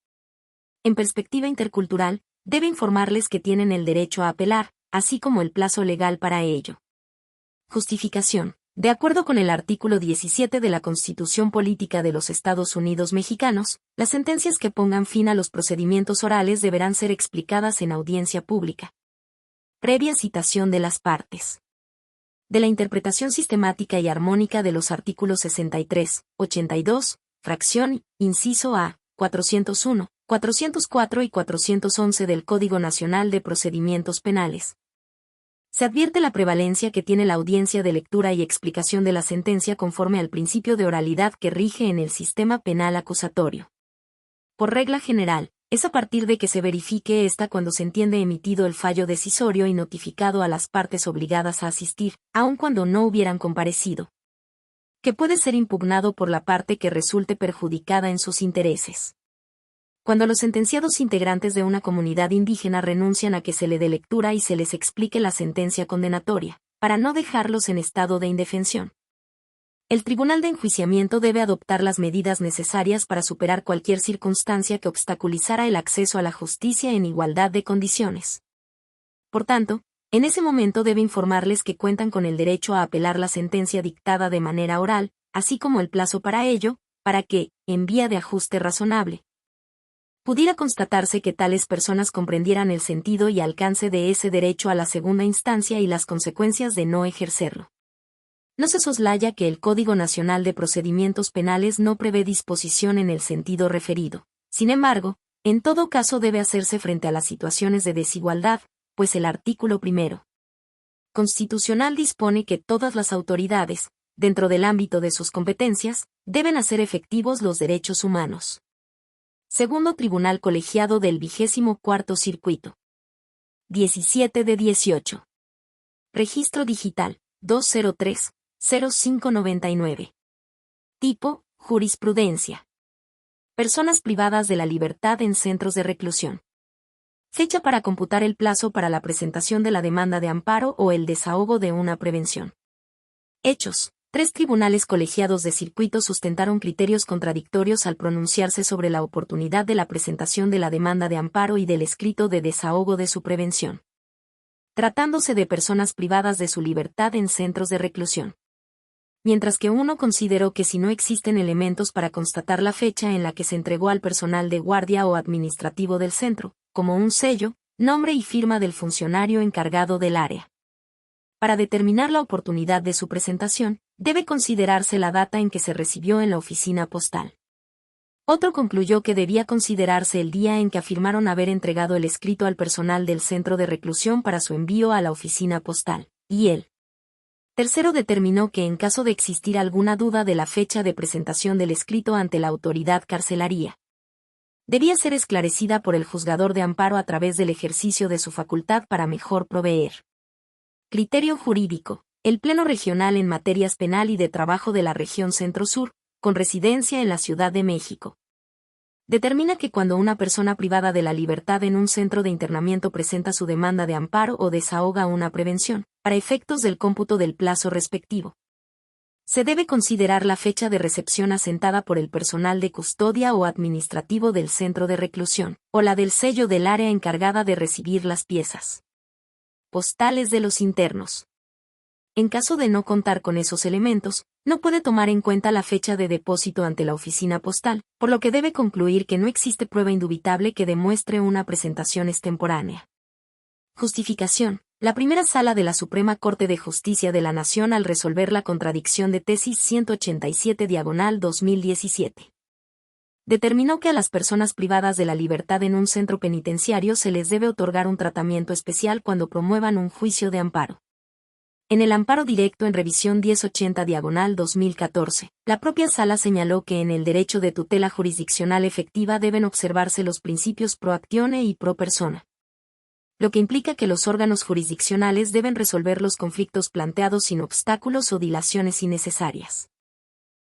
en perspectiva intercultural, debe informarles que tienen el derecho a apelar, así como el plazo legal para ello. Justificación. De acuerdo con el artículo 17 de la Constitución Política de los Estados Unidos Mexicanos, las sentencias que pongan fin a los procedimientos orales deberán ser explicadas en audiencia pública, previa citación de las partes. De la interpretación sistemática y armónica de los artículos 63, 82, fracción, inciso A, 401, 404 y 411 del Código Nacional de Procedimientos Penales. Se advierte la prevalencia que tiene la audiencia de lectura y explicación de la sentencia conforme al principio de oralidad que rige en el sistema penal acusatorio. Por regla general, es a partir de que se verifique esta cuando se entiende emitido el fallo decisorio y notificado a las partes obligadas a asistir, aun cuando no hubieran comparecido, que puede ser impugnado por la parte que resulte perjudicada en sus intereses. Cuando los sentenciados integrantes de una comunidad indígena renuncian a que se le dé lectura y se les explique la sentencia condenatoria, para no dejarlos en estado de indefensión, el tribunal de enjuiciamiento debe adoptar las medidas necesarias para superar cualquier circunstancia que obstaculizara el acceso a la justicia en igualdad de condiciones. Por tanto, en ese momento debe informarles que cuentan con el derecho a apelar la sentencia dictada de manera oral, así como el plazo para ello, para que, en vía de ajuste razonable, pudiera constatarse que tales personas comprendieran el sentido y alcance de ese derecho a la segunda instancia y las consecuencias de no ejercerlo. No se soslaya que el Código Nacional de Procedimientos Penales no prevé disposición en el sentido referido. Sin embargo, en todo caso debe hacerse frente a las situaciones de desigualdad, pues el artículo 1 constitucional dispone que todas las autoridades, dentro del ámbito de sus competencias, deben hacer efectivos los derechos humanos. Segundo Tribunal Colegiado del 24º Circuito. 17 de 18. Registro Digital, 203-0599. Tipo, jurisprudencia. Personas privadas de la libertad en centros de reclusión. Fecha para computar el plazo para la presentación de la demanda de amparo o el desahogo de una prevención. Hechos. 3 tribunales colegiados de circuito sustentaron criterios contradictorios al pronunciarse sobre la oportunidad de la presentación de la demanda de amparo y del escrito de desahogo de su prevención, tratándose de personas privadas de su libertad en centros de reclusión. mientras que uno consideró que si no existen elementos para constatar la fecha en la que se entregó al personal de guardia o administrativo del centro, como un sello, nombre y firma del funcionario encargado del área. Para determinar la oportunidad de su presentación, debe considerarse la data en que se recibió en la oficina postal. Otro concluyó que debía considerarse el día en que afirmaron haber entregado el escrito al personal del centro de reclusión para su envío a la oficina postal, y el tercero determinó que en caso de existir alguna duda de la fecha de presentación del escrito ante la autoridad carcelaria, debía ser esclarecida por el juzgador de amparo a través del ejercicio de su facultad para mejor proveer. Criterio jurídico. El Pleno Regional en Materias Penal y de Trabajo de la Región Centro-Sur, con residencia en la Ciudad de México, determina que cuando una persona privada de la libertad en un centro de internamiento presenta su demanda de amparo o desahoga una prevención, para efectos del cómputo del plazo respectivo, se debe considerar la fecha de recepción asentada por el personal de custodia o administrativo del centro de reclusión, o la del sello del área encargada de recibir las piezas postales de los internos. En caso de no contar con esos elementos, no puede tomar en cuenta la fecha de depósito ante la oficina postal, por lo que debe concluir que no existe prueba indubitable que demuestre una presentación extemporánea. Justificación. La primera sala de la Suprema Corte de Justicia de la Nación al resolver la contradicción de tesis 187/2017. Determinó que a las personas privadas de la libertad en un centro penitenciario se les debe otorgar un tratamiento especial cuando promuevan un juicio de amparo. En el amparo directo en revisión 1080/2014, la propia sala señaló que en el derecho de tutela jurisdiccional efectiva deben observarse los principios pro actione y pro persona, lo que implica que los órganos jurisdiccionales deben resolver los conflictos planteados sin obstáculos o dilaciones innecesarias.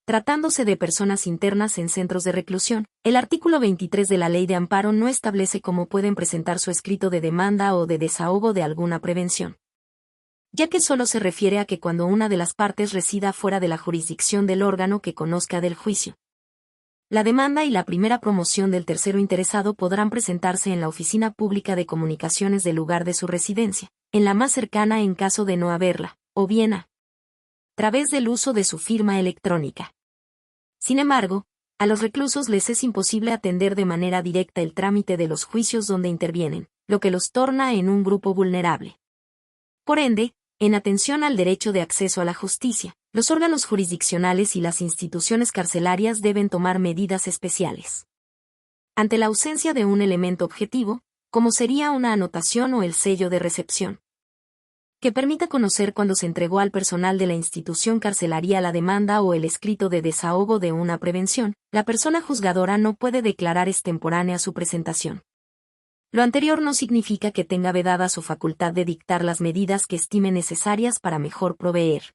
Tratándose de personas internas en centros de reclusión, el artículo 23 de la Ley de Amparo no establece cómo pueden presentar su escrito de demanda o de desahogo de alguna prevención, ya que solo se refiere a que cuando una de las partes resida fuera de la jurisdicción del órgano que conozca del juicio, la demanda y la primera promoción del tercero interesado podrán presentarse en la Oficina Pública de Comunicaciones del lugar de su residencia, en la más cercana en caso de no haberla, o bien a través del uso de su firma electrónica. Sin embargo, a los reclusos les es imposible atender de manera directa el trámite de los juicios donde intervienen, lo que los torna en un grupo vulnerable. Por ende, en atención al derecho de acceso a la justicia, los órganos jurisdiccionales y las instituciones carcelarias deben tomar medidas especiales. Ante la ausencia de un elemento objetivo, como sería una anotación o el sello de recepción, que permita conocer cuándo se entregó al personal de la institución carcelaria la demanda o el escrito de desahogo de una prevención, la persona juzgadora no puede declarar extemporánea su presentación. Lo anterior no significa que tenga vedada su facultad de dictar las medidas que estime necesarias para mejor proveer.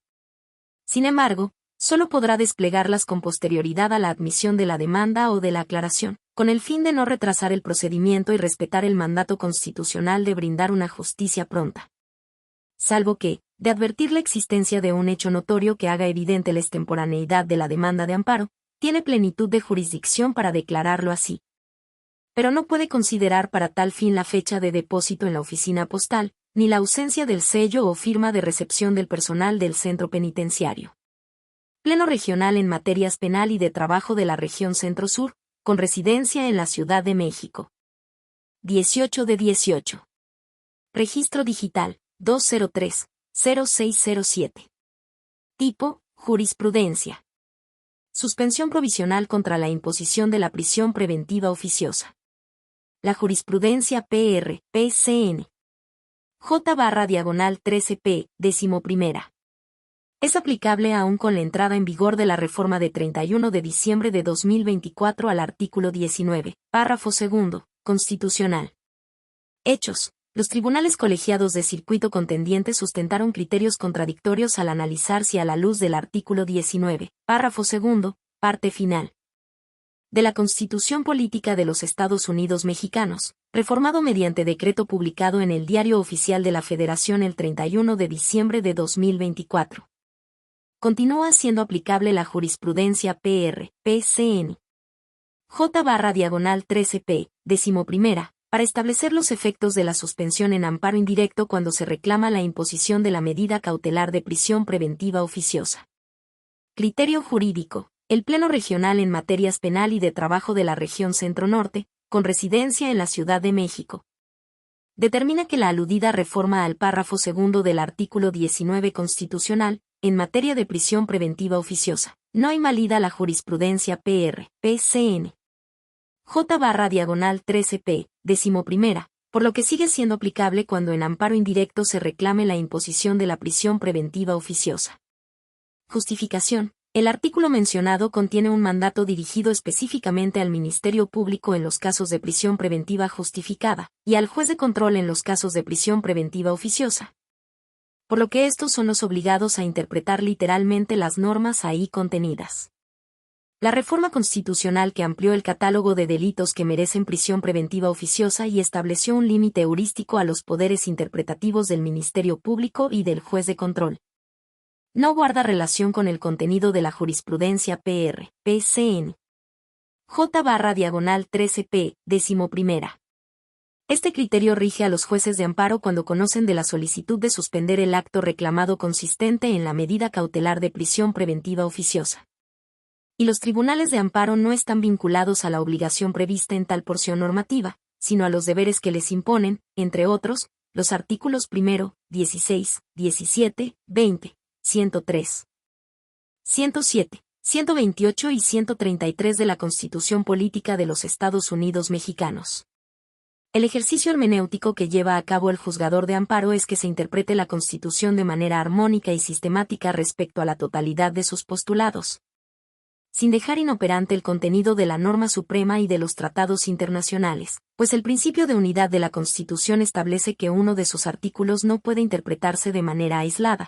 Sin embargo, solo podrá desplegarlas con posterioridad a la admisión de la demanda o de la aclaración, con el fin de no retrasar el procedimiento y respetar el mandato constitucional de brindar una justicia pronta. Salvo que, de advertir la existencia de un hecho notorio que haga evidente la extemporaneidad de la demanda de amparo, tiene plenitud de jurisdicción para declararlo así. Pero no puede considerar para tal fin la fecha de depósito en la oficina postal, ni la ausencia del sello o firma de recepción del personal del centro penitenciario. Pleno Regional en Materias Penal y de Trabajo de la Región Centro-Sur, con residencia en la Ciudad de México. 18/18. Registro Digital 203-0607. Tipo: jurisprudencia. Suspensión provisional contra la imposición de la prisión preventiva oficiosa. La jurisprudencia PR, PCN. J/13P, 11ª. Es aplicable aún con la entrada en vigor de la reforma de 31 de diciembre de 2024 al artículo 19, párrafo segundo, constitucional. Hechos. Los tribunales colegiados de circuito contendiente sustentaron criterios contradictorios al analizar si a la luz del artículo 19, párrafo segundo, parte final, de la Constitución Política de los Estados Unidos Mexicanos, reformado mediante decreto publicado en el Diario Oficial de la Federación el 31 de diciembre de 2024. Continúa siendo aplicable la jurisprudencia PR, PCN. J/13P, 11ª, para establecer los efectos de la suspensión en amparo indirecto cuando se reclama la imposición de la medida cautelar de prisión preventiva oficiosa. Criterio jurídico. El Pleno Regional en Materias Penal y de Trabajo de la Región Centro-Norte, con residencia en la Ciudad de México, determina que la aludida reforma al párrafo segundo del artículo 19 constitucional, en materia de prisión preventiva oficiosa, no invalida la jurisprudencia PR, PCN. J/13P, 11ª, por lo que sigue siendo aplicable cuando en amparo indirecto se reclame la imposición de la prisión preventiva oficiosa. Justificación. El artículo mencionado contiene un mandato dirigido específicamente al Ministerio Público en los casos de prisión preventiva justificada, y al juez de control en los casos de prisión preventiva oficiosa, por lo que estos son los obligados a interpretar literalmente las normas ahí contenidas. La reforma constitucional que amplió el catálogo de delitos que merecen prisión preventiva oficiosa y estableció un límite heurístico a los poderes interpretativos del Ministerio Público y del juez de control, no guarda relación con el contenido de la jurisprudencia PR, PCN. J/13P, 11ª. Este criterio rige a los jueces de amparo cuando conocen de la solicitud de suspender el acto reclamado consistente en la medida cautelar de prisión preventiva oficiosa. Y los tribunales de amparo no están vinculados a la obligación prevista en tal porción normativa, sino a los deberes que les imponen, entre otros, los artículos 1, 16, 17, 20. 103, 107, 128 y 133 de la Constitución Política de los Estados Unidos Mexicanos. El ejercicio hermenéutico que lleva a cabo el juzgador de amparo es que se interprete la Constitución de manera armónica y sistemática respecto a la totalidad de sus postulados, sin dejar inoperante el contenido de la norma suprema y de los tratados internacionales, pues el principio de unidad de la Constitución establece que uno de sus artículos no puede interpretarse de manera aislada,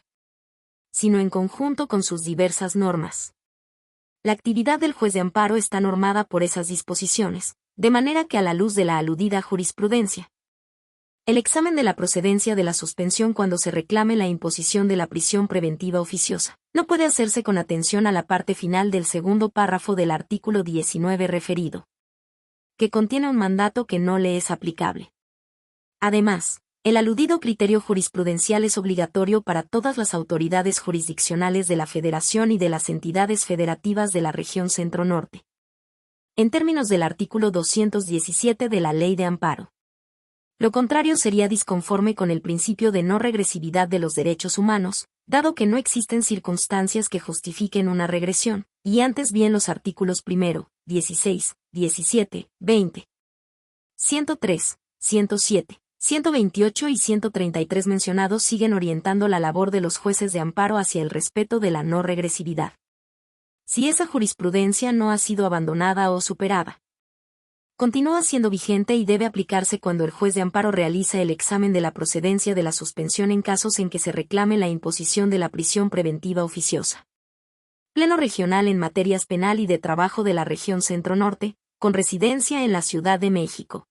sino en conjunto con sus diversas normas. La actividad del juez de amparo está normada por esas disposiciones, de manera que a la luz de la aludida jurisprudencia, el examen de la procedencia de la suspensión cuando se reclame la imposición de la prisión preventiva oficiosa, no puede hacerse con atención a la parte final del segundo párrafo del artículo 19 referido, que contiene un mandato que no le es aplicable. Además, el aludido criterio jurisprudencial es obligatorio para todas las autoridades jurisdiccionales de la Federación y de las entidades federativas de la región Centro-Norte, en términos del artículo 217 de la Ley de Amparo. Lo contrario sería disconforme con el principio de no regresividad de los derechos humanos, dado que no existen circunstancias que justifiquen una regresión, y antes bien los artículos 1, 16, 17, 20, 103, 107. 128 y 133 mencionados siguen orientando la labor de los jueces de amparo hacia el respeto de la no regresividad, si esa jurisprudencia no ha sido abandonada o superada. Continúa siendo vigente y debe aplicarse cuando el juez de amparo realiza el examen de la procedencia de la suspensión en casos en que se reclame la imposición de la prisión preventiva oficiosa. Pleno Regional en Materias Penal y de Trabajo de la Región Centro-Norte, con residencia en la Ciudad de México.